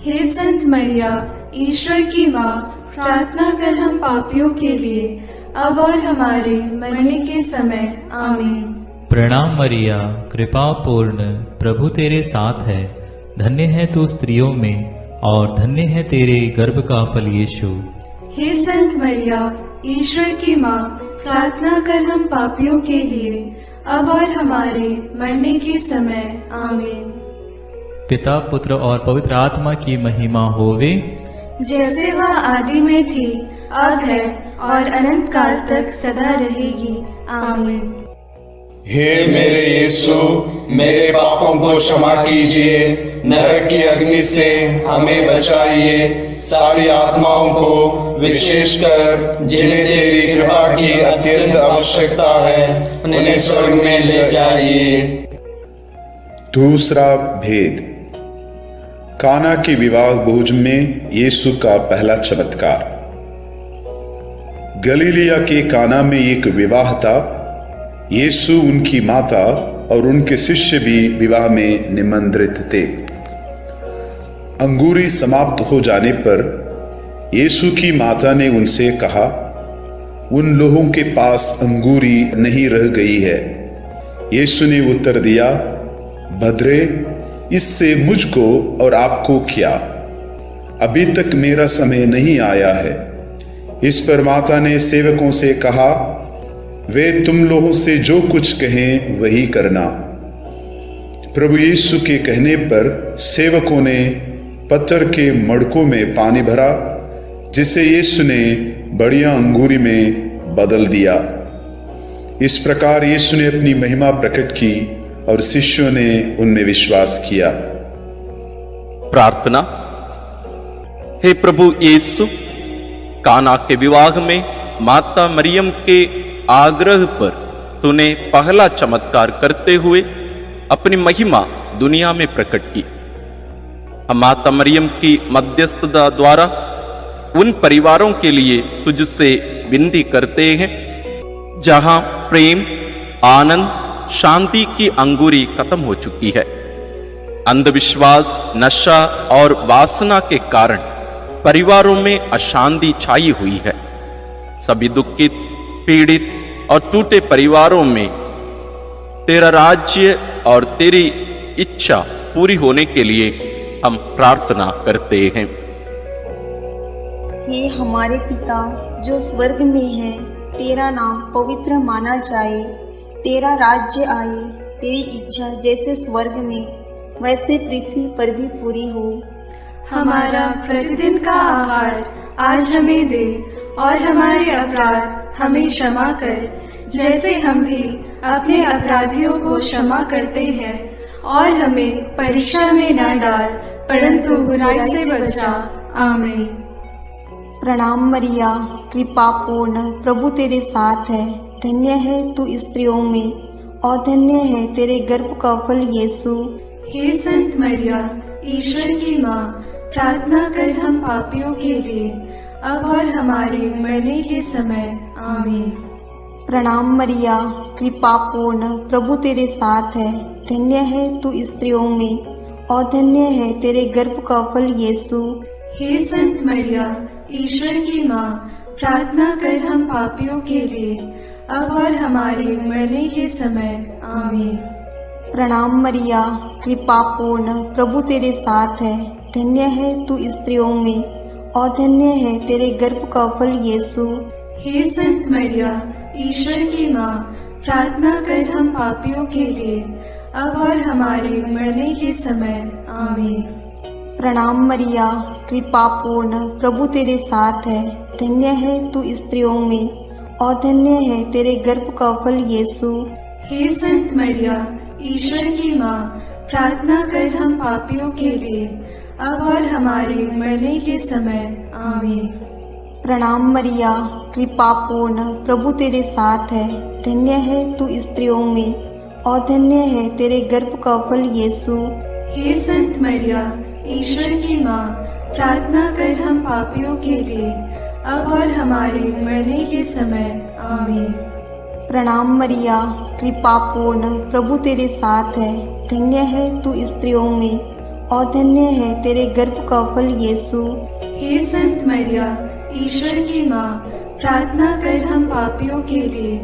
हे संत मरिया, ईश्वर की माँ, प्रार्थना कर हम पापियों के लिए, अब और हमारे मरने के समय। आमीन। प्रणाम मरिया, कृपा पूर्ण, प्रभु तेरे साथ है। धन्य है तू स्त्रियों में और धन्य है तेरे गर्भ का फल यीशु। हे संत मरिया, ईश्वर की माँ, प्रार्थना कर हम पापियों के लिए, अब और हमारे मरने के समय। आमीन। पिता, पुत्र और पवित्र आत्मा की महिमा होवे, जैसे वह आदि में थी, अब है और अनंत काल तक सदा रहेगी। आमीन। हे मेरे यीशु, मेरे पापों को क्षमा कीजिए, नरक की अग्नि से हमें बचाइए, सारी आत्माओं को, विशेषकर जिन्हें तेरी कृपा की अत्यंत आवश्यकता है, उन्हें स्वर्ग में ले जाइए। दूसरा भेद, काना के विवाह भोज में यीशु का पहला चमत्कार। गलीलिया के काना में एक विवाह था। यीशु, उनकी माता और उनके शिष्य भी विवाह में निमंत्रित थे। अंगूरी समाप्त हो जाने पर यीशु की माता ने उनसे कहा, उन लोगों के पास अंगूरी नहीं रह गई है। यीशु ने उत्तर दिया, भद्रे, इससे मुझको और आपको क्या? अभी तक मेरा समय नहीं आया है। इस पर माता ने सेवकों से कहा, वे तुम लोगों से जो कुछ कहें वही करना। प्रभु यीशु के कहने पर सेवकों ने पत्थर के मड़कों में पानी भरा, जिसे यीशु ने बढ़िया अंगूरी में बदल दिया। इस प्रकार यीशु ने अपनी महिमा प्रकट की और शिष्यों ने उनमें विश्वास किया। प्रार्थना। हे प्रभु यीशु, काना के विवाह में माता मरियम के आग्रह पर तूने पहला चमत्कार करते हुए अपनी महिमा दुनिया में प्रकट की। हम माता मरियम की मध्यस्थता द्वारा उन परिवारों के लिए तुझसे विनती करते हैं जहां प्रेम, आनंद, शांति की अंगूरी खत्म हो चुकी है। अंधविश्वास, नशा और वासना के कारण परिवारों में अशांति छाई हुई है। सभी दुखित, पीड़ित और टूटे परिवारों में तेरा राज्य और तेरी इच्छा पूरी होने के लिए हम प्रार्थना करते हैं। हे हमारे पिता जो स्वर्ग में है, तेरा नाम पवित्र माना जाए, तेरा राज्य आए, तेरी इच्छा जैसे स्वर्ग में वैसे पृथ्वी पर भी पूरी हो। हमारा प्रतिदिन का आहार आज हमें दे और हमारे अपराध हमें क्षमा कर, जैसे हम भी अपने अपराधियों को क्षमा करते हैं, और हमें परीक्षा में न डाल, परंतु बुराई से बचा। आमीन। प्रणाम मरिया, कृपा पूर्ण, प्रभु तेरे साथ है। धन्य है तू स्त्रियों में और धन्य है तेरे गर्भ का फल यीशु। हे संत मरिया, ईश्वर की माँ, प्रार्थना कर हम पापियों के लिए, अब और हमारे मरने के समय। आमीन। प्रणाम मरिया, कृपा पूर्ण, प्रभु तेरे साथ है। धन्य है तू स्त्रियों में और धन्य है तेरे गर्भ का फल यीशु। हे संत मरिया, ईश्वर की माँ, प्रार्थना कर हम पापियों के लिए, अब और हमारे मरने के समय। आमीन। प्रणाम मरिया, कृपा पूर्ण, प्रभु तेरे साथ है। धन्य है तू स्त्रियों में और धन्य है तेरे गर्भ का फल यीशु। हे संत मरिया, ईश्वर की माँ, प्रार्थना कर हम पापियों के लिए, अब और हमारे मरने के समय। आमीन। प्रणाम मरिया, कृपा पूर्ण, प्रभु तेरे साथ है। धन्य है तू स्त्रियों में और धन्य है तेरे गर्भ का फल यीशु। हे संत मरिया, ईश्वर की माँ, प्रार्थना कर हम पापियों के लिए, अब और हमारे मरने के समय। आमीन। प्रणाम मरिया, कृपा पूर्ण, प्रभु तेरे साथ है। धन्य है तू स्त्रियों में और धन्य है तेरे गर्भ का फल यीशु। हे संत मरिया, ईश्वर की माँ, प्रार्थना कर हम पापियों के लिए, अब और हमारे मरने के समय। आमीन। प्रणाम मरिया, कृपा पूर्ण, प्रभु तेरे साथ है। धन्य है तू स्त्रियों में और धन्य है तेरे गर्भ का फल यीशु। हे संत मरिया, ईश्वर की माँ, प्रार्थना कर हम पापियों के लिए,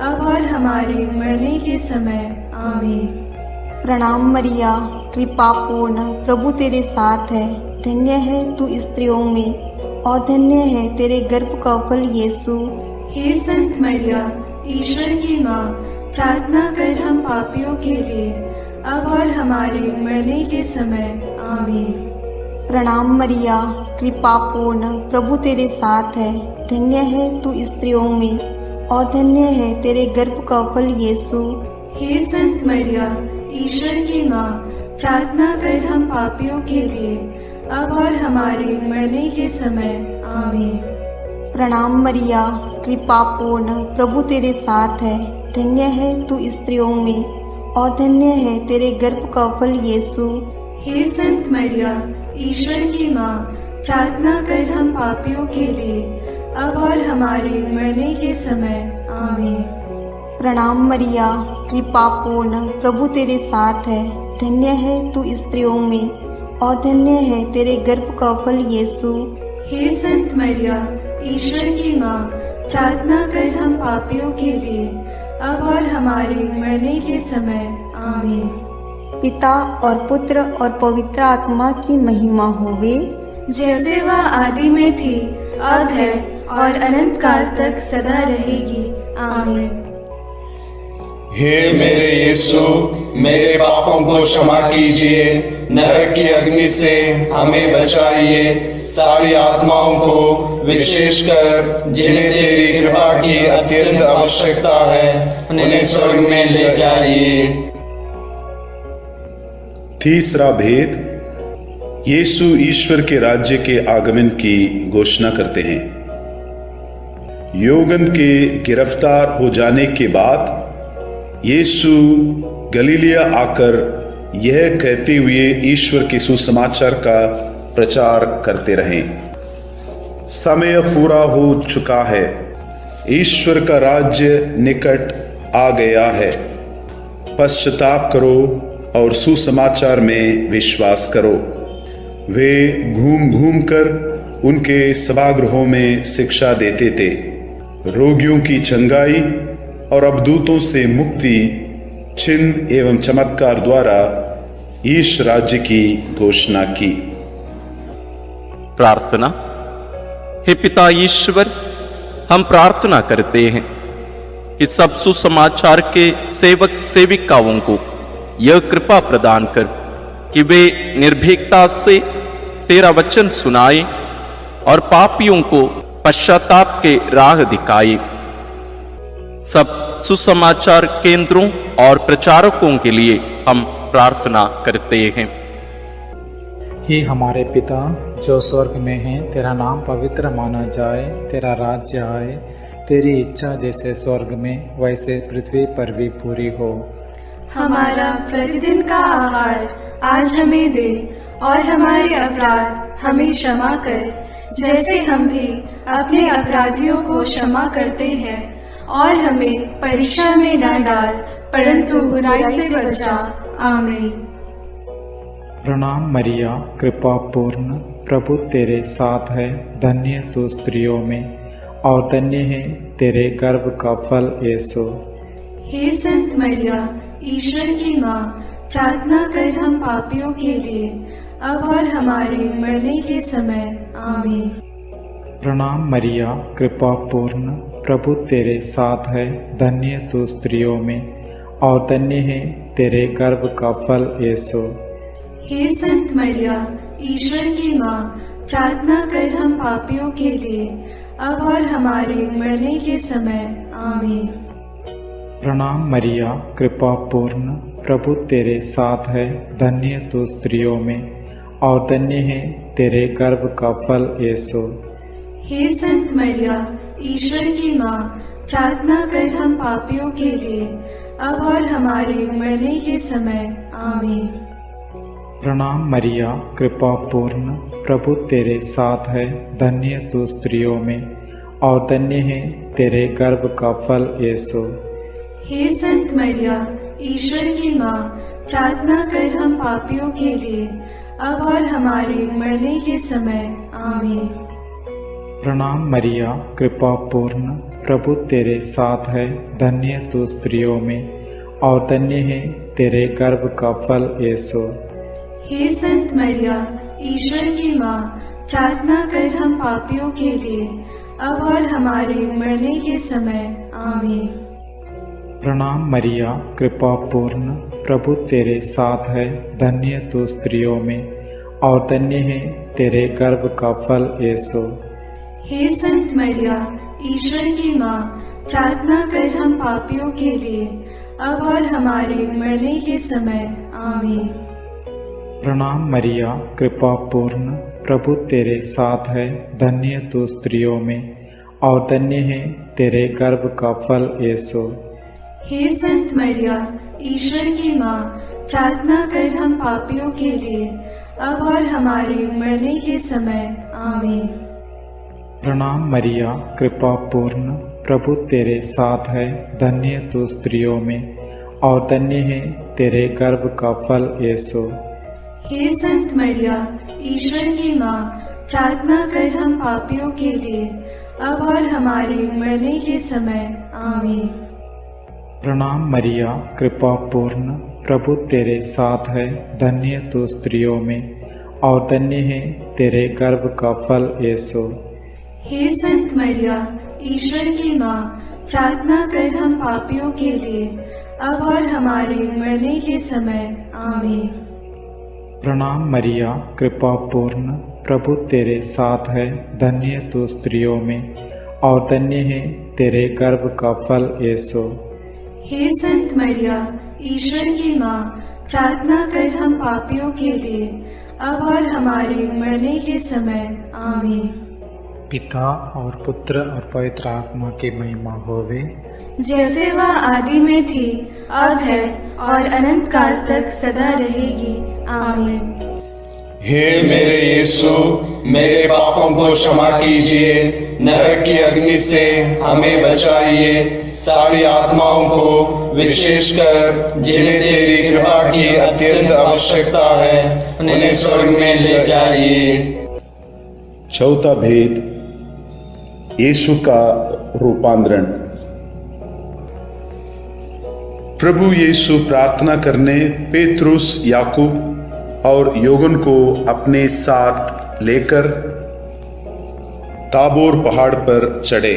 अब और हमारे मरने के समय। आमीन। प्रणाम मरिया, कृपा पूर्ण, प्रभु तेरे साथ है। धन्य है तू स्त्रियों में और धन्य है तेरे गर्भ का फल यीशु। हे संत मरिया, ईश्वर की माँ, प्रार्थना कर हम पापियों के लिए, अब और हमारे मरने के समय। आमीन। प्रणाम मरिया, कृपा पूर्ण, प्रभु तेरे साथ है। धन्य है तू स्त्रियों में और धन्य है तेरे गर्भ का फल यीशु। हे संत मरिया, ईश्वर की माँ, प्रार्थना कर हम पापियों के लिए, अब और हमारे मरने के समय। आमीन। प्रणाम मरिया, कृपा पूर्ण, प्रभु तेरे साथ है। धन्य है तू स्त्रियों में और धन्य है तेरे गर्भ का फल यीशु। हे संत मरिया, ईश्वर की माँ, प्रार्थना कर हम पापियों के लिए, अब और हमारे मरने के समय। आमीन। प्रणाम मरिया, कृपा पूर्ण, प्रभु तेरे साथ है। धन्य है तू स्त्रियों में और धन्य है तेरे गर्भ का फल यीशु। हे संत मरिया, ईश्वर की माँ, प्रार्थना कर हम पापियों के लिए, अब और हमारे मरने के समय। आमीन। पिता और पुत्र और पवित्र आत्मा की महिमा होवे, जैसे वह आदि में थी, अब है और अनंत काल तक सदा रहेगी। आमीन। हे मेरे यीशु, मेरे पापों को क्षमा कीजिए, नरक की अग्नि से हमें बचाइए, सारी आत्माओं को विशेषकर जिन्हें तेरी कृपा की अत्यंत आवश्यकता है, उन्हें स्वर्ग में ले जाइए। तीसरा भेद, यीशु ईश्वर के राज्य के आगमन की घोषणा करते हैं। योगन के गिरफ्तार हो जाने के बाद यीशु गलीलिया आकर यह कहते हुए ईश्वर के सुसमाचार का प्रचार करते रहे, समय पूरा हो चुका है, ईश्वर का राज्य निकट आ गया है, पश्चाताप करो और सुसमाचार में विश्वास करो। वे घूम घूम कर उनके सभागृहों में शिक्षा देते थे, रोगियों की चंगाई और अवधूतों से मुक्ति, चिन्ह एवं चमत्कार द्वारा ईश राज्य की घोषणा की। प्रार्थना। हे पिता ईश्वर, हम प्रार्थना करते हैं कि सब सुसमाचार के सेवक सेविकाओं को यह कृपा प्रदान कर कि वे निर्भीकता से तेरा वचन सुनाए और पापियों को पश्चाताप के राह दिखाए। सब सुसमाचार केंद्रों और प्रचारकों के लिए हम प्रार्थना करते हैं। हे हमारे पिता जो स्वर्ग में है, तेरा नाम पवित्र माना जाए, तेरा राज्य आए, तेरी इच्छा जैसे स्वर्ग में वैसे पृथ्वी पर भी पूरी हो। हमारा प्रतिदिन का आहार आज हमें दे और हमारे अपराध हमें क्षमा कर, जैसे हम भी अपने अपराधियों को क्षमा करते हैं, और हमें परीक्षा में न डाल, परंतु बुराई से बचा। आमीन। प्रणाम मरिया, कृपा पूर्ण, प्रभु तेरे साथ है, धन्य तू स्त्रियों में और धन्य है तेरे गर्भ का फल यीशु। हे संत मरिया, ईश्वर की माँ, प्रार्थना कर हम पापियों के लिए, अब और हमारे मरने के समय। आमीन। प्रणाम मरिया, कृपा पूर्ण, प्रभु तेरे साथ है, धन्य तू स्त्रियों में और धन्य है तेरे गर्भ का फल यीशु। हे संत मरिया, ईश्वर की माँ, प्रार्थना कर हम पापियों के लिए, अब और हमारे मरने के समय। आमीन। प्रणाम मरिया, कृपा पूर्ण, प्रभु तेरे साथ है, धन्य तू स्त्रियों में और धन्य है तेरे गर्भ का फल यीशु। हे संत मरिया, ईश्वर की माँ, प्रार्थना कर हम पापियों के लिए, अब और हमारे मरने के समय। आमीन। प्रणाम मरिया, कृपा पूर्ण, प्रभु तेरे साथ है, धन्य तू स्त्रियों में और धन्य है तेरे गर्भ का फल यीशु। हे संत मरिया, ईश्वर की माँ, प्रार्थना कर हम पापियों के लिए, अब और हमारे मरने के समय। आमीन। प्रणाम मरिया, कृपा पूर्ण, प्रभु तेरे साथ है, धन्य तू स्त्रियों में और धन्य है तेरे गर्भ का फल यीशु। हे संत मरिया, ईश्वर की माँ, प्रार्थना कर हम पापियों के लिए, अब और हमारे मरने के समय। आमीन। प्रणाम मरिया, कृपा पूर्ण, प्रभु तेरे साथ है, धन्य तू स्त्रियों में और धन्य है तेरे गर्भ का फल यीशु। हे संत मरिया, ईश्वर की माँ, प्रार्थना कर हम पापियों के लिए, अब और हमारे मरने के समय। आमीन। प्रणाम मरिया, कृपा पूर्ण, प्रभु तेरे साथ है, धन्य तू स्त्रियों में और धन्य है तेरे गर्भ का फल यीशु। हे संत मरिया, ईश्वर की माँ, प्रार्थना कर हम पापियों के लिए, अब और हमारे मरने के समय। आमीन। प्रणाम मरिया, कृपा पूर्ण, प्रभु तेरे साथ है, धन्य तू स्त्रियों में और धन्य है तेरे गर्भ का फल यीशु। हे संत मरिया, ईश्वर की माँ, प्रार्थना कर हम पापियों के लिए, अब और हमारे मरने के समय। आमीन। प्रणाम मरिया, कृपा पूर्ण, प्रभु तेरे साथ है, धन्य तू स्त्रियों में और धन्य है तेरे गर्भ का फल यीशु। हे संत मरिया, ईश्वर की माँ, प्रार्थना कर हम पापियों के लिए, अब और हमारे मरने के समय। आमीन। प्रणाम मरिया, कृपा पूर्ण, प्रभु तेरे साथ है, धन्य तू स्त्रियों में और धन्य है तेरे गर्भ का फल यीशु। हे संत मरिया, ईश्वर की माँ, प्रार्थना कर हम पापियों के लिए, अब और हमारे मरने के समय। आमीन। पिता और पुत्र और पवित्र आत्मा की महिमा होवे, जैसे वह आदि में थी, अब है और अनंत काल तक सदा रहेगी। आमीन। हे मेरे यीशु, मेरे पापों को क्षमा कीजिए, नरक की अग्नि से हमें बचाइए, सारी आत्माओं को विशेषकर जिन्हें तेरी कृपा की अत्यंत आवश्यकता है, उन्हें स्वर्ग में ले जाइए। चौथा भेद, यीशु का रूपांतरण। प्रभु यीशु प्रार्थना करने पेतरुस, याकूब और योगन को अपने साथ लेकर ताबोर पहाड़ पर चढ़े।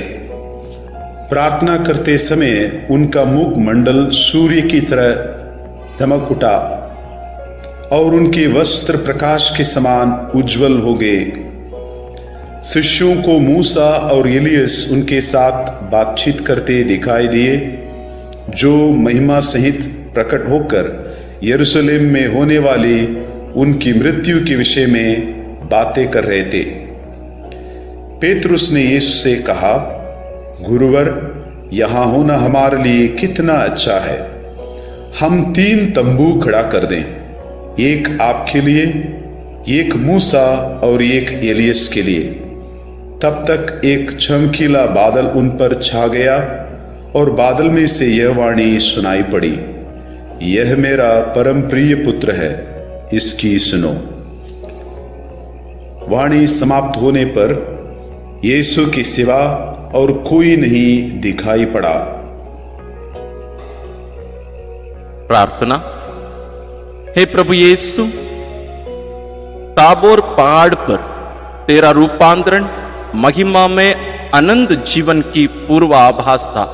प्रार्थना करते समय उनका मुख मंडल सूर्य की तरह दमक उठा और उनके वस्त्र प्रकाश के समान उज्जवल हो गए। शिष्यों को मूसा और एलियस उनके साथ बातचीत करते दिखाई दिए, जो महिमा सहित प्रकट होकर यरूशलेम में होने वाली उनकी मृत्यु के विषय में बातें कर रहे थे। पेतरुस ने यीशु से कहा, गुरुवर, यहां होना हमारे लिए कितना अच्छा है। हम 3 तंबू खड़ा कर दें, एक आपके लिए, एक मूसा और एक एलियस के लिए। तब तक एक चमकीला बादल उन पर छा गया और बादल में से यह वाणी सुनाई पड़ी, यह मेरा परम प्रिय पुत्र है, इसकी सुनो। वाणी समाप्त होने पर यीशु के सिवा और कोई नहीं दिखाई पड़ा। प्रार्थना। हे प्रभु यीशु, ताबोर पहाड़ पर तेरा रूपांतरण महिमा में अनंत जीवन की पूर्वाभास था।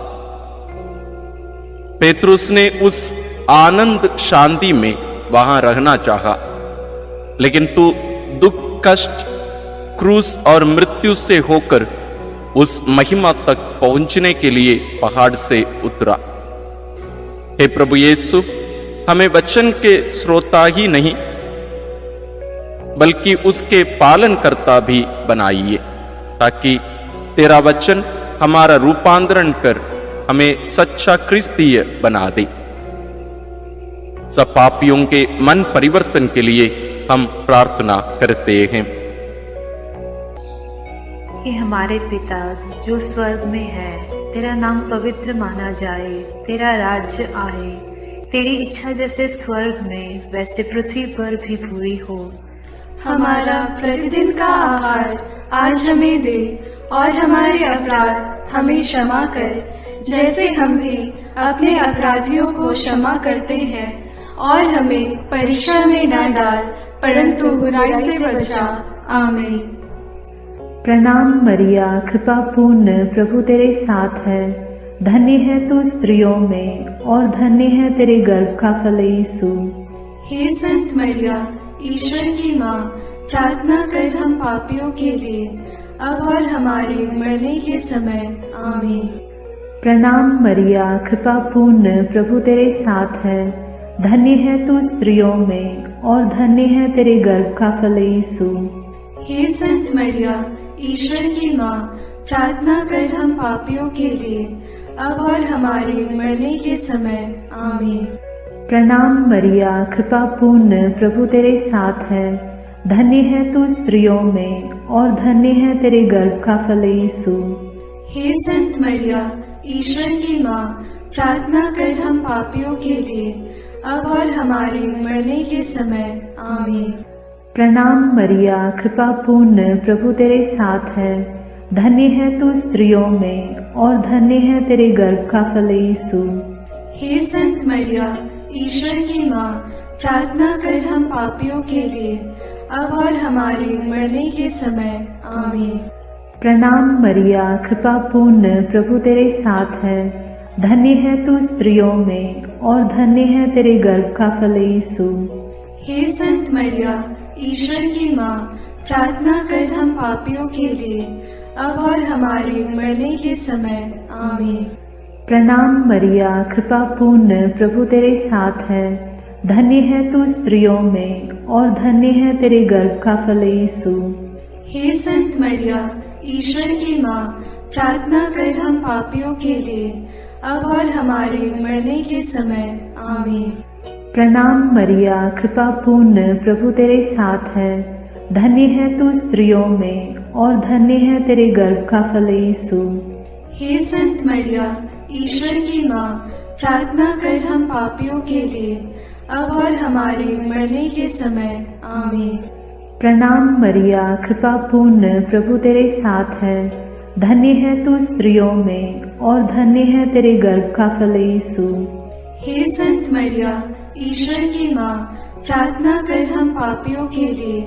पेतरुस ने उस आनंद शांति में वहां रहना चाहा, लेकिन तू दुख, कष्ट, क्रूस और मृत्यु से होकर उस महिमा तक पहुंचने के लिए पहाड़ से उतरा। हे प्रभु यीशु, हमें वचन के श्रोता ही नहीं बल्कि उसके पालनकर्ता भी बनाइए, ताकि तेरा वचन हमारा रूपांतरण कर हमें सच्चा क्रिस्तीय बना दे। सब पापियों के मन परिवर्तन के लिए हम प्रार्थना करते हैं। हे हमारे पिता जो स्वर्ग में है, तेरा नाम पवित्र माना जाए, तेरा राज्य आए, तेरी इच्छा जैसे स्वर्ग में वैसे पृथ्वी पर भी पूरी हो। हमारा प्रतिदिन का आहार आज हमें दे, और हमारे अपराध हमें क्षमा कर, जैसे हम भी अपने अपराधियों को क्षमा करते हैं, और हमें परीक्षा में न डाल, परंतु बुराई से बचा। आमीन। प्रणाम मरिया, कृपा पूर्ण, प्रभु तेरे साथ है। धन्य है तू स्त्रियों में, और धन्य है तेरे गर्भ का फल यीशु। हे संत मरिया, ईश्वर की माँ, प्रार्थना कर हम पापियों के लिए, अब और हमारे मरने के समय। आमीन। प्रणाम मरिया, कृपा पूर्ण, प्रभु तेरे साथ है। धन्य है तू स्त्रियों में, और धन्य है तेरे गर्भ का फल यीशु। हे संत मरिया, ईश्वर की माँ, प्रार्थना कर हम पापियों के लिए, अब और हमारे मरने के समय। आमीन। प्रणाम मरिया, कृपा पूर्ण, प्रभु तेरे साथ है। धन्य है तू स्त्रियों में, और धन्य है तेरे गर्भ का फल यीशु। हे संत मरिया, ईश्वर की माँ, प्रार्थना कर हम पापियों के लिए, अब और हमारे मरने के समय। आमीन। प्रणाम मरिया, कृपा पूर्ण, प्रभु तेरे साथ है। धन्य है तू स्त्रियों में, और धन्य है तेरे गर्भ का फल यीशु। हे संत मरिया, ईश्वर की माँ, प्रार्थना कर हम पापियों के लिए, अब और हमारे मरने के समय। आमीन। प्रणाम मरिया, कृपा पूर्ण, प्रभु तेरे साथ है। धन्य है तू स्त्रियों में, और धन्य है तेरे गर्भ का फल यीशु। हे संत मरिया, ईश्वर की माँ, प्रार्थना कर हम पापियों के लिए, अब और हमारे मरने के समय। आमीन। प्रणाम मरिया, कृपा पूर्ण, प्रभु तेरे साथ है। धन्य है तू स्त्रियों में, और धन्य है तेरे गर्भ का फल यीशु। हे संत मरिया, ईश्वर की माँ, प्रार्थना कर हम पापियों के लिए, अब और हमारे मरने के समय। आमीन। प्रणाम मरिया, कृपा पूर्ण, प्रभु तेरे साथ है। धन्य है तू स्त्रियों में, और धन्य है तेरे गर्भ का फल यीशु। हे संत मरिया, ईश्वर की माँ, प्रार्थना कर हम पापियों के लिए, अब और हमारे मरने के समय। आमीन। प्रणाम मरिया, कृपा पूर्ण, प्रभु तेरे साथ है। धन्य है तू स्त्रियों में, और धन्य है तेरे गर्भ का फल यीशु। हे संत मरिया, ईश्वर की माँ, प्रार्थना कर हम पापियों के लिए,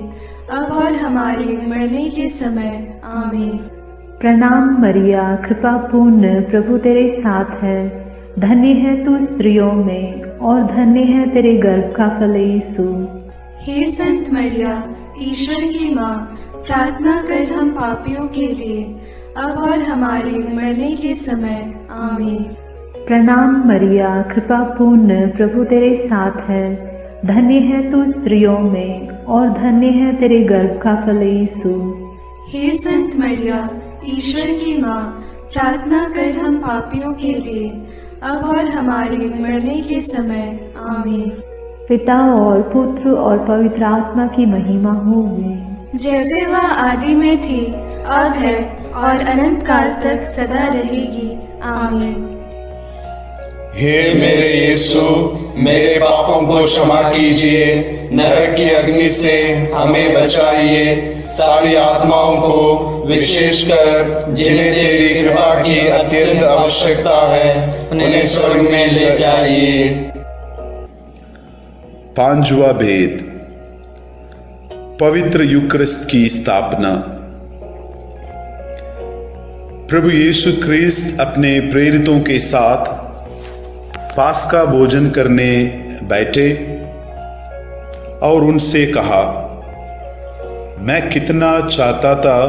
अब और हमारे मरने के समय। आमीन। प्रणाम मरिया, कृपा पूर्ण, प्रभु तेरे साथ है। धन्य है तू स्त्रियों में, और धन्य है तेरे गर्भ का फल यीशु। हे संत मरिया, ईश्वर की माँ, प्रार्थना कर हम पापियों के लिए, अब और हमारे मरने के समय। आमीन। प्रणाम मरिया, कृपा पूर्ण, प्रभु तेरे साथ है। धन्य है तू स्त्रियों में, और धन्य है तेरे गर्भ का फल यीशु। हे संत मरिया, ईश्वर की माँ, प्रार्थना कर हम पापियों के लिए, अब और हमारे मरने के समय। आमीन। पिता और पुत्र और पवित्र आत्मा की महिमा होगी, जैसे वह आदि में थी, अब है, और अनंत काल तक सदा रहेगी। आमीन। हे मेरे यीशु, मेरे पापों को क्षमा कीजिए, नरक की अग्नि से हमें बचाइए, सारी आत्माओं को विशेषकर जिन्हें तेरी कृपा की अत्यंत आवश्यकता है उन्हें स्वर्ग में ले जाइए। पांचवा भेद, पवित्र यूकरिस्त की स्थापना। प्रभु यीशु ख्रिस्त अपने प्रेरितों के साथ पास्का भोजन करने बैठे और उनसे कहा, मैं कितना चाहता था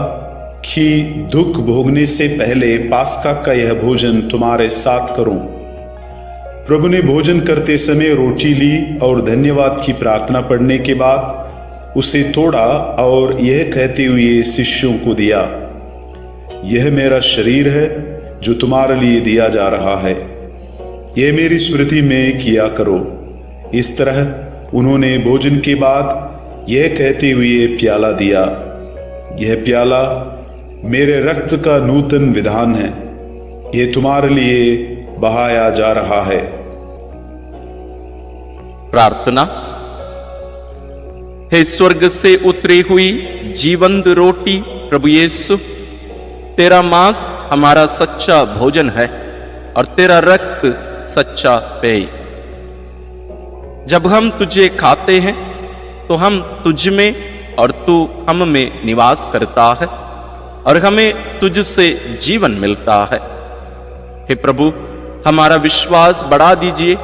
कि दुख भोगने से पहले पास्का का यह भोजन तुम्हारे साथ करूं। प्रभु ने भोजन करते समय रोटी ली और धन्यवाद की प्रार्थना पढ़ने के बाद उसे तोड़ा और यह कहते हुए शिष्यों को दिया, यह मेरा शरीर है जो तुम्हारे लिए दिया जा रहा है, यह मेरी स्मृति में किया करो। इस तरह उन्होंने भोजन के बाद यह कहते हुए प्याला दिया, यह प्याला मेरे रक्त का नूतन विधान है, यह तुम्हारे लिए बहाया जा रहा है। प्रार्थना। हे स्वर्ग से उतरी हुई जीवंत रोटी प्रभु यीशु, तेरा मांस हमारा सच्चा भोजन है और तेरा रक्त सच्चा पेय। जब हम तुझे खाते हैं तो हम तुझ में और तू हम में निवास करता है और हमें तुझसे जीवन मिलता है। हे प्रभु, हमारा विश्वास बढ़ा दीजिए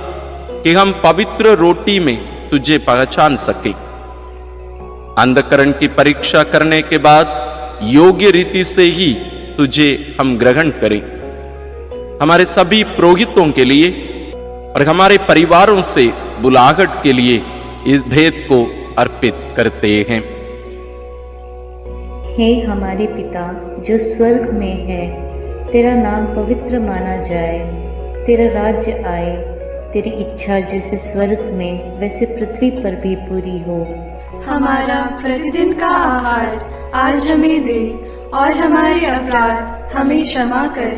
कि हम पवित्र रोटी में तुझे पहचान सके। अंधकरण की परीक्षा करने के बाद योग्य रीति से ही तुझे हम ग्रहण करें। हमारे सभी पुरोहितों के लिए और हमारे परिवारों से बुलाहट के लिए इस भेद को अर्पित करते हैं। हे हमारे पिता जो स्वर्ग में है, तेरा नाम पवित्र माना जाए, तेरा राज्य आए, तेरी इच्छा जैसे स्वर्ग में वैसे पृथ्वी पर भी पूरी हो। हमारा प्रतिदिन का आहार आज हमें दे और हमारे अपराध हमें क्षमा कर,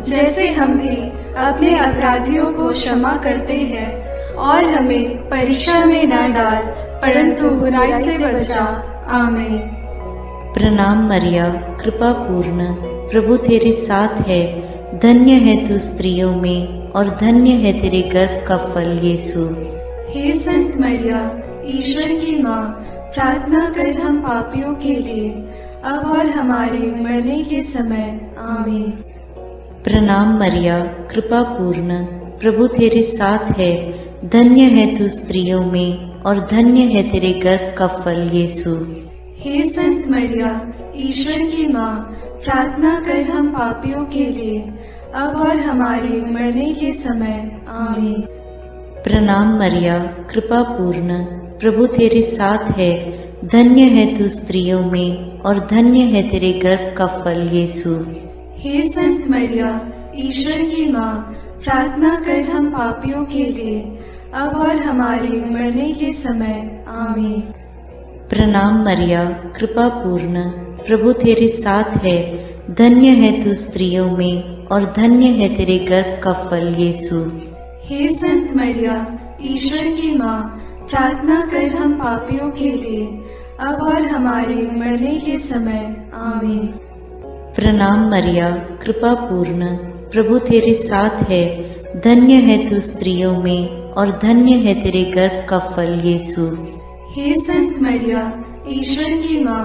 जैसे हम भी अपने अपराधियों को क्षमा करते हैं, और हमें परीक्षा में न डाल परंतु बुराई से बचा। आमीन। प्रणाम मरिया, कृपा पूर्ण, प्रभु तेरे साथ है, धन्य है तू स्त्रियों में और धन्य है तेरे गर्भ का फल यीशु। हे संत मरिया, ईश्वर की माँ, प्रार्थना कर हम पापियों के लिए अब और हमारे मरने के समय। आमीन। प्रणाम मरिया, कृपा पूर्ण, प्रभु तेरे साथ है, धन्य है तू स्त्रियों में और धन्य है तेरे गर्भ का फल यीशु। हे संत मरिया, ईश्वर की माँ, प्रार्थना कर हम पापियों के लिए अब और हमारे मरने के समय। आमीन। प्रणाम मरिया, कृपा पूर्ण, प्रभु तेरे साथ है, धन्य है तू स्त्रियों में और धन्य है तेरे गर्भ का फल यीशु। हे संत मरिया, ईश्वर की माँ, प्रार्थना कर हम पापियों के लिए अब और हमारे मरने के समय। आमीन। प्रणाम मरिया, कृपा पूर्ण, प्रभु तेरे साथ है, धन्य है तू स्त्रियों में और धन्य है तेरे गर्भ का फल यीशु। हे संत मरिया, ईश्वर की माँ, प्रार्थना कर हम पापियों के लिए अब और हमारे मरने के समय। आमीन। प्रणाम मरिया, कृपा पूर्ण, प्रभु तेरे साथ है, धन्य है तू स्त्रियों में और धन्य है तेरे गर्भ का फल यीशु। हे संत मरिया, ईश्वर की माँ,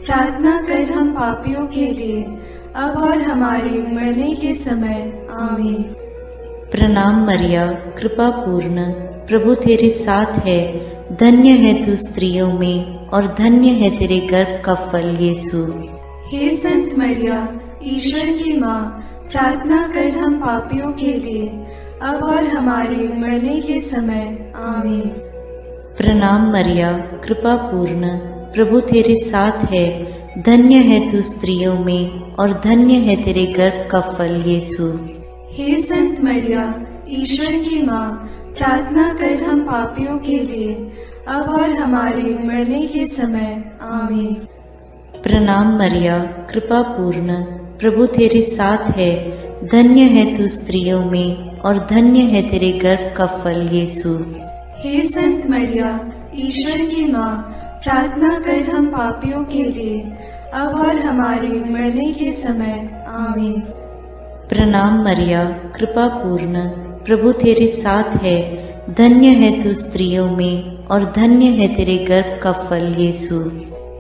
प्रार्थना कर हम पापियों के लिए अब और हमारे मरने के समय। आमीन। प्रणाम मरिया, कृपा पूर्ण, प्रभु तेरे साथ है, धन्य है तू स्त्रियों में और धन्य है तेरे गर्भ का फल यीशु। हे संत मरिया, ईश्वर की माँ, प्रार्थना कर हम पापियों के लिए अब और हमारे मरने के समय। आमीन। प्रणाम मरिया, कृपा पूर्ण, प्रभु तेरे साथ है, धन्य है तू स्त्रियों में और धन्य है तेरे गर्भ का फल यीशु। हे संत मरिया, ईश्वर की माँ, प्रार्थना कर हम पापियों के लिए अब और हमारे मरने के समय। आमीन। प्रणाम मरिया, कृपा पूर्ण, प्रभु तेरे साथ है, धन्य है तू स्त्रियों में और धन्य है तेरे गर्भ का फल यीशु। हे संत मरिया, ईश्वर की माँ, प्रार्थना कर हम पापियों के लिए, अब और हमारे मरने के समय। आमीन। प्रणाम मरिया, कृपा पूर्ण, प्रभु तेरे साथ है, धन्य है तू स्त्रियों में और धन्य है तेरे गर्भ का फल यीशु।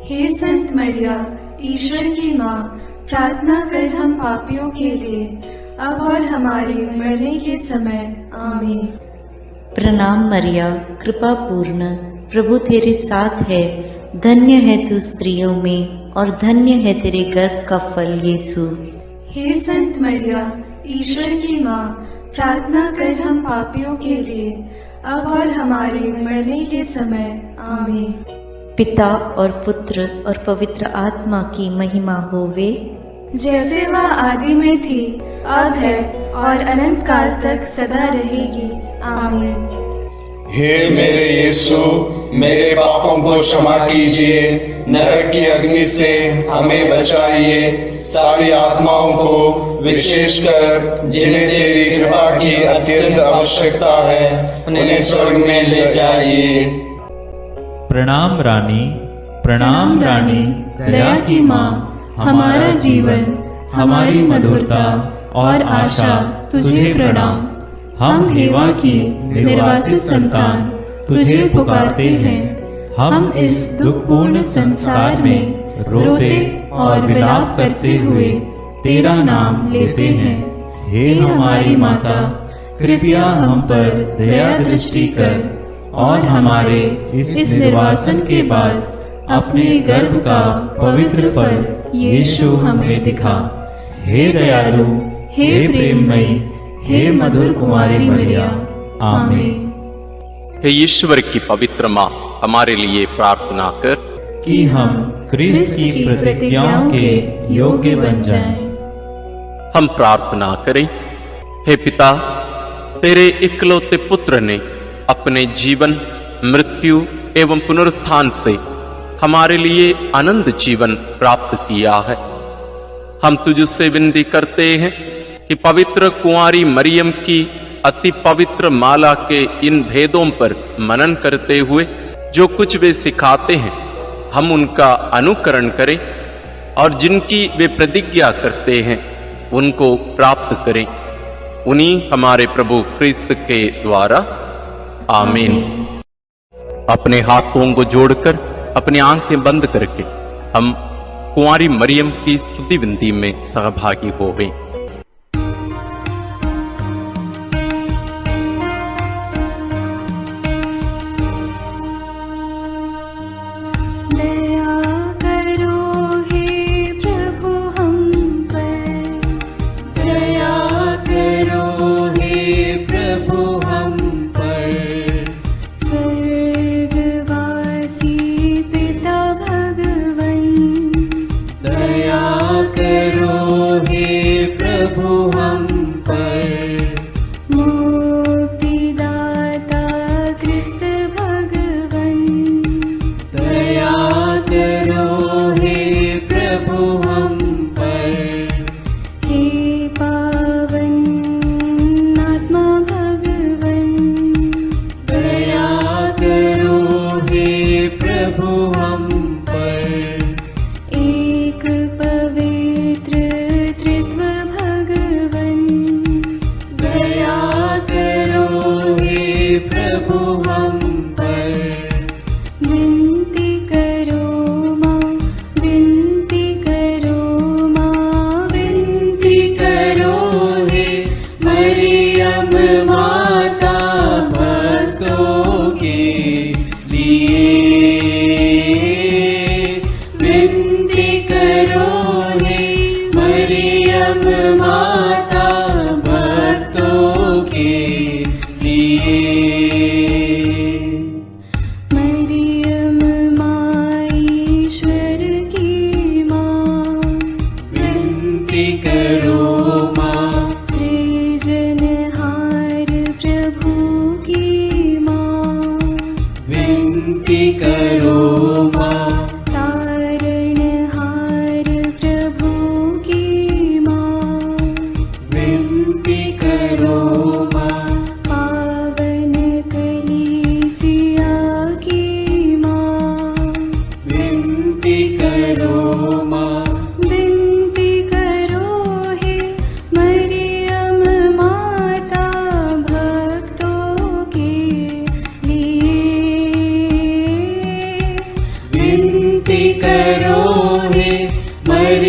हे संत मरिया, ईश्वर की माँ, प्रार्थना कर हम पापियों के लिए, अब और हमारे मरने के समय। आमीन। प्रणाम मरिया, कृपा पूर्ण, प्रभु तेरे साथ है, धन्य है तू स्त्रियों में और धन्य है तेरे गर्भ का फल यीशु। हे संत मरिया, ईश्वर की माँ, प्रार्थना कर हम पापियों के लिए, अब और हमारे मरने के समय। आमीन। पिता और पुत्र और पवित्र आत्मा की महिमा होवे, जैसे वह आदि में थी, अब है और अनंत काल तक सदा रहेगी। आमीन। हे मेरे यीशु, मेरे पापों को क्षमा कीजिए, नरक की अग्नि से हमें बचाइए, सारी आत्माओं को विशेषकर जिन्हें तेरी कृपा की अत्यंत आवश्यकता है उन्हें स्वर्ग में ले जाइए। प्रणाम रानी, प्रणाम रानी, दया की माँ, हमारा जीवन, हमारी मधुरता और आशा तुझे प्रणाम। हम हेवा की निर्वासित संतान तुझे पुकारते हैं। हम इस दुखपूर्ण संसार में रोते और विलाप करते हुए तेरा नाम लेते हैं। हे हमारी माता, कृपया हम पर दया दृष्टि कर और हमारे इस निर्वासन के बाद अपने गर्भ का पवित्र फल यीशु हमें दिखा। हे दयालु, हे प्रेममयी, हे मधुर कुमारी मरिया। आमीन। हे ईश्वर की पवित्र माँ, हमारे लिए प्रार्थना कर कि हम क्रिस्त की प्रतिज्ञाओं के योग्य बन जाएं। हम प्रार्थना करें। हे पिता, तेरे इकलौते पुत्र ने अपने जीवन, मृत्यु एवं पुनरुत्थान से हमारे लिए आनंद जीवन प्राप्त किया है। हम तुझसे विनती करते हैं कि पवित्र कुंवारी मरियम की अति पवित्र माला के इन भेदों पर मनन करते हुए जो कुछ वे सिखाते हैं, हम उनका अनुकरण करें और जिनकी वे प्रतिज्ञा करते हैं उनको प्राप्त करें। उन्हीं हमारे प्रभु क्रिस्त के द्वारा। आमीन। अपने हाथों को जोड़कर अपनी आंखें बंद करके हम कुंवारी मरियम की स्तुति विनती में सहभागी होवें।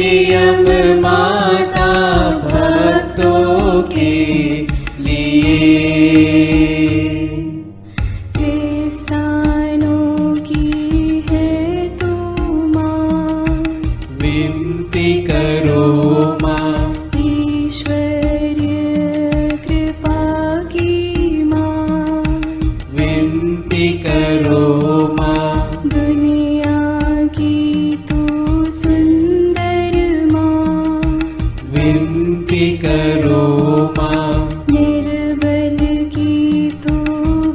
मरियम माता भक्तों के लिए। क्रिस्तानों की है तू माँ, विनती करो माँ। ईश्वरीय कृपा की माँ, विनती करो माँ। दुनिया की तू सुंदर माँ, विनती करो माँ। निर्बल की तू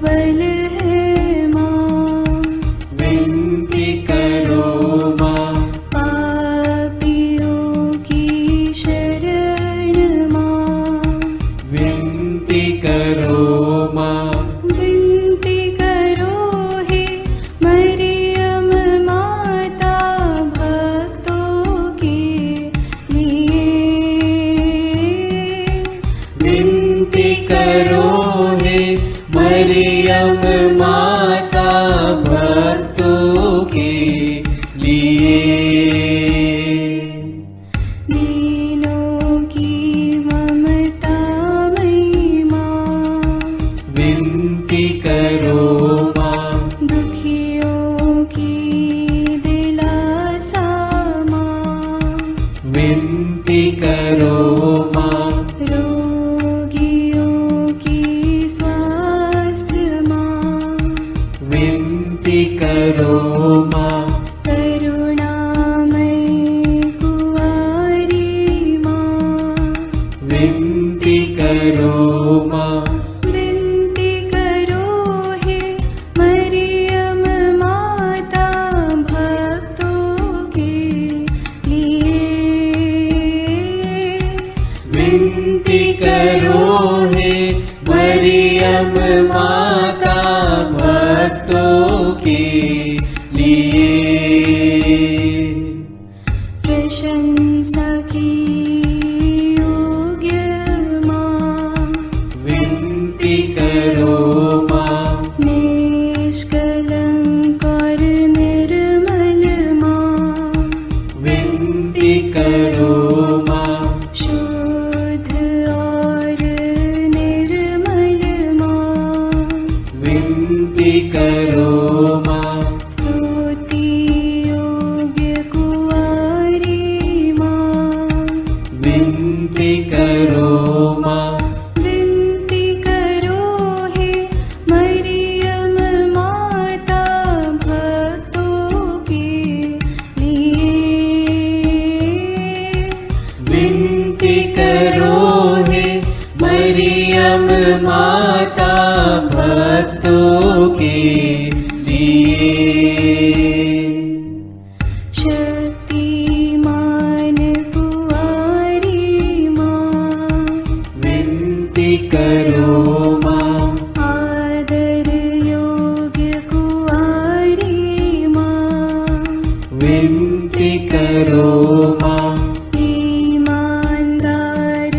बल है माँ, विनती करो माँ। पापियों की शरण माँ, विनती करो माँ। विनती करो हे मरियम माता भक्तों के लिए। विनती करो हे मरियम माता भक्तों के लिए। दीनों की ममता मई माँ, विनती करो माँ। दुखियों की दिलासा माँ, विनती करो माँ। रोगियों की स्वास्थ्य माँ, विनती करो माँ। करुणामयी कुंवारी माँ, विनती करो माँ। विनती करो हे मरियम माता भक्तों के लिए। विनती करो हे मरियम माता भक्तों के लिए। प्रशंसा की योग्य माँ, विनती करो माँ। निष्कलंक और निर्मल माँ, विनती करो माँ। शुद्ध और निर्मल माँ, विनती करो माँ। स्तुति योग्य कुंवारी माँ, विनती करो माँ। विनती करो हे मरियम माता भक्तों के लिए। विनती करो हे मरियम माता भक्तों के लिए। शक्तिमान कुंवारी माँ, विनती करो माँ। आदर योग्य कुंवारी माँ, विनती करो माँ। ईमानदार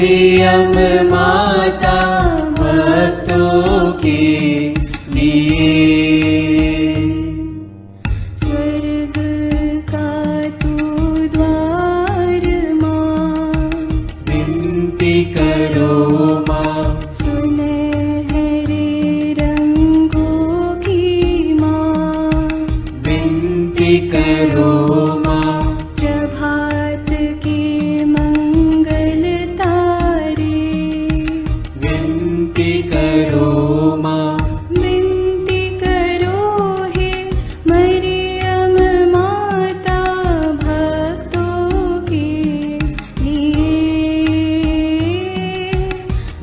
मरियम माता भक्तों के लिए। स्वर्ग का तू द्वार माँ, विनती करो माँ, सुनहरे रंगों की माँ, विनती करो माँ, प्रभात के मंगल तारे, विनती करो माँ, विनती करो हे मरियम माता भक्तों के लिए।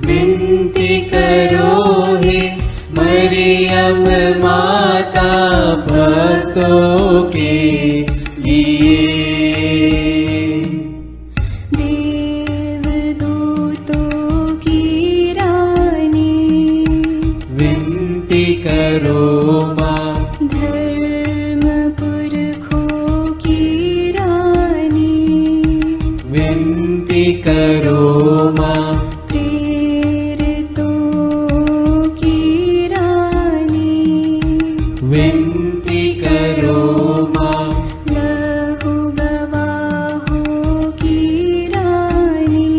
विनती करो हे मरियम माता भक्तों के लिए। देवदूतों की रानी, विनती करो माँ, धर्म पुरखों की रानी, विनती करो माँ, प्रेरितों की रानी, विनती करो माँ, लहू गवाहों की रानी,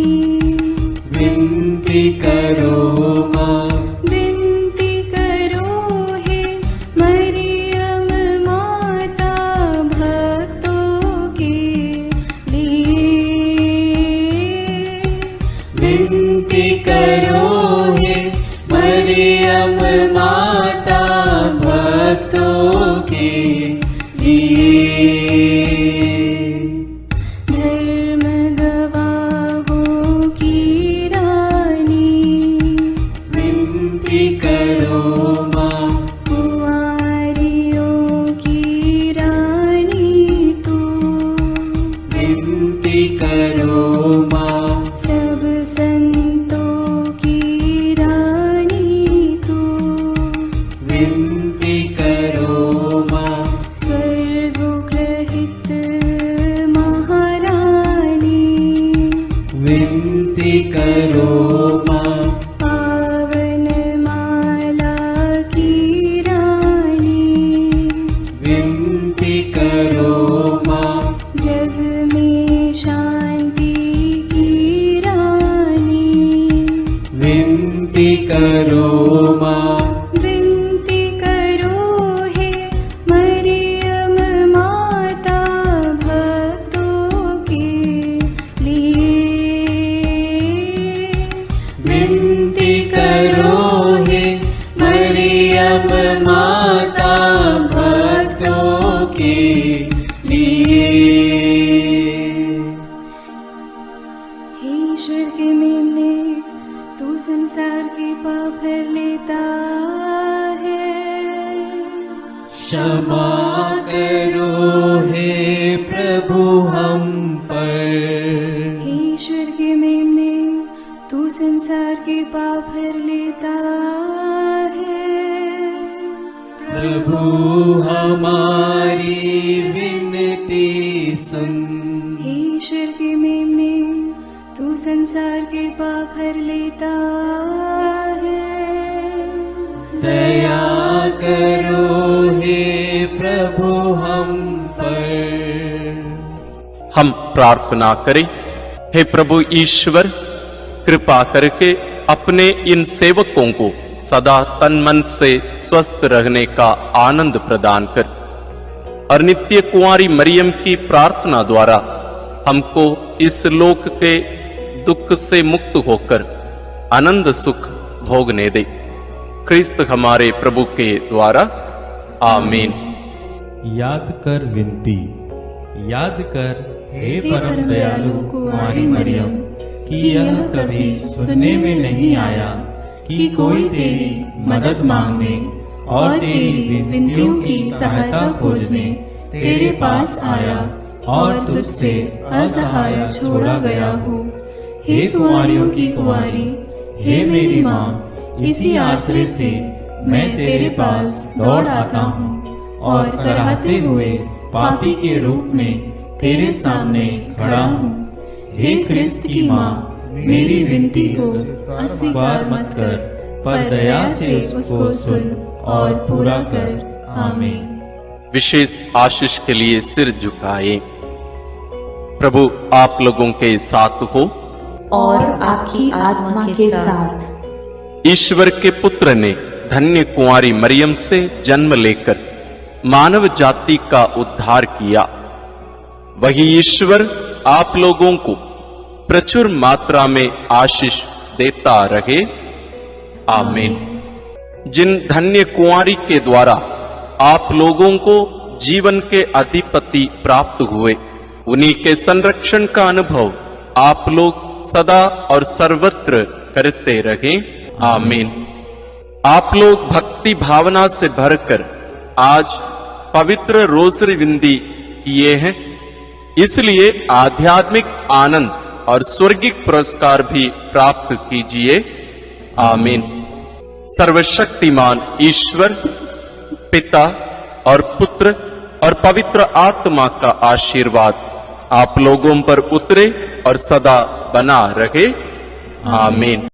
विनती करो माँ, विनती करो हे मरियम माता भक्तों के लिए। विनती करो हे मरियम माता भक्तों के लिए। धर्म गवाहों की रानी, विनती करो माँ, कुंवारियों की रानी तू, विनती करो माँ, सब संतों की रानी तू, विनती करो माँ, स्वर्गोग्रहित महारानी, विनती करो माँ, पावन माला की रानी, विनती करो माँ, जग में शांति की रानी, विनती करो माँ, विनती करो हे मरियम माता भक्तों के लिए। विनती करो हे मरियम माता भक्तों के लिए। हे ईश्वर के मेमने, तू संसार के पाप भर लेता है। क्षमा करो हे प्रभु हम पर। हे ईश्वर के मेमने, तू संसार के पाप भर लेता है। प्रभु हमारी विनती सुन। हे ईश्वर के मेमने, तू संसार के पाप भर लेता है। दया करो हे प्रभु हम पर। हम प्रार्थना करें। हे प्रभु ईश्वर, कृपा करके अपने इन सेवकों को सदा तन मन से स्वस्थ रहने का आनंद प्रदान कर और नित्य कुंवारी मरियम की प्रार्थना द्वारा हमको इस लोक के दुख से मुक्त होकर आनंद सुख भोगने दे। क्रिस्त हमारे प्रभु के द्वारा आमीन। याद कर विनती, याद कर हे परम दयालु कुंवारी मरियम कि यह कभी सुनने में नहीं आया कि कोई तेरी मदद मांगने और तेरी विनतियों की सहायता खोजने तेरे पास आया और तुझसे असहाय छोड़ा गया हूँ। हे कुंवारियों की कुंवारी, हे मेरी माँ, इसी आश्रय से मैं तेरे पास दौड़ आता हूँ और कराहते हुए पापी के रूप में तेरे सामने खड़ा हूँ। हे क्रिस्त की माँ, मेरी विनती को अस्वीकार मत कर, पर दया से उसको सुन और पूरा कर। आमीन। विशेष आशीष के लिए सिर झुकाए। प्रभु आप लोगों के साथ हो और आपकी आत्मा के साथ। ईश्वर के पुत्र ने धन्य कुंवारी मरियम से जन्म लेकर मानव जाति का उद्धार किया। वही ईश्वर आप लोगों को प्रचुर मात्रा में आशीष देता रहे। आमीन। जिन धन्य कुंवारी के द्वारा आप लोगों को जीवन के अधिपति प्राप्त हुए, उन्हीं के संरक्षण का अनुभव आप लोग सदा और सर्वत्र करते रहें। आमीन। आप लोग भक्ति भावना से भरकर आज पवित्र रोसरी विंदी किए हैं, इसलिए आध्यात्मिक आनंद और स्वर्गिक पुरस्कार भी प्राप्त कीजिए। आमीन। सर्वशक्तिमान ईश्वर पिता और पुत्र और पवित्र आत्मा का आशीर्वाद आप लोगों पर उतरे और सदा बना रहे। आमीन।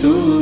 तू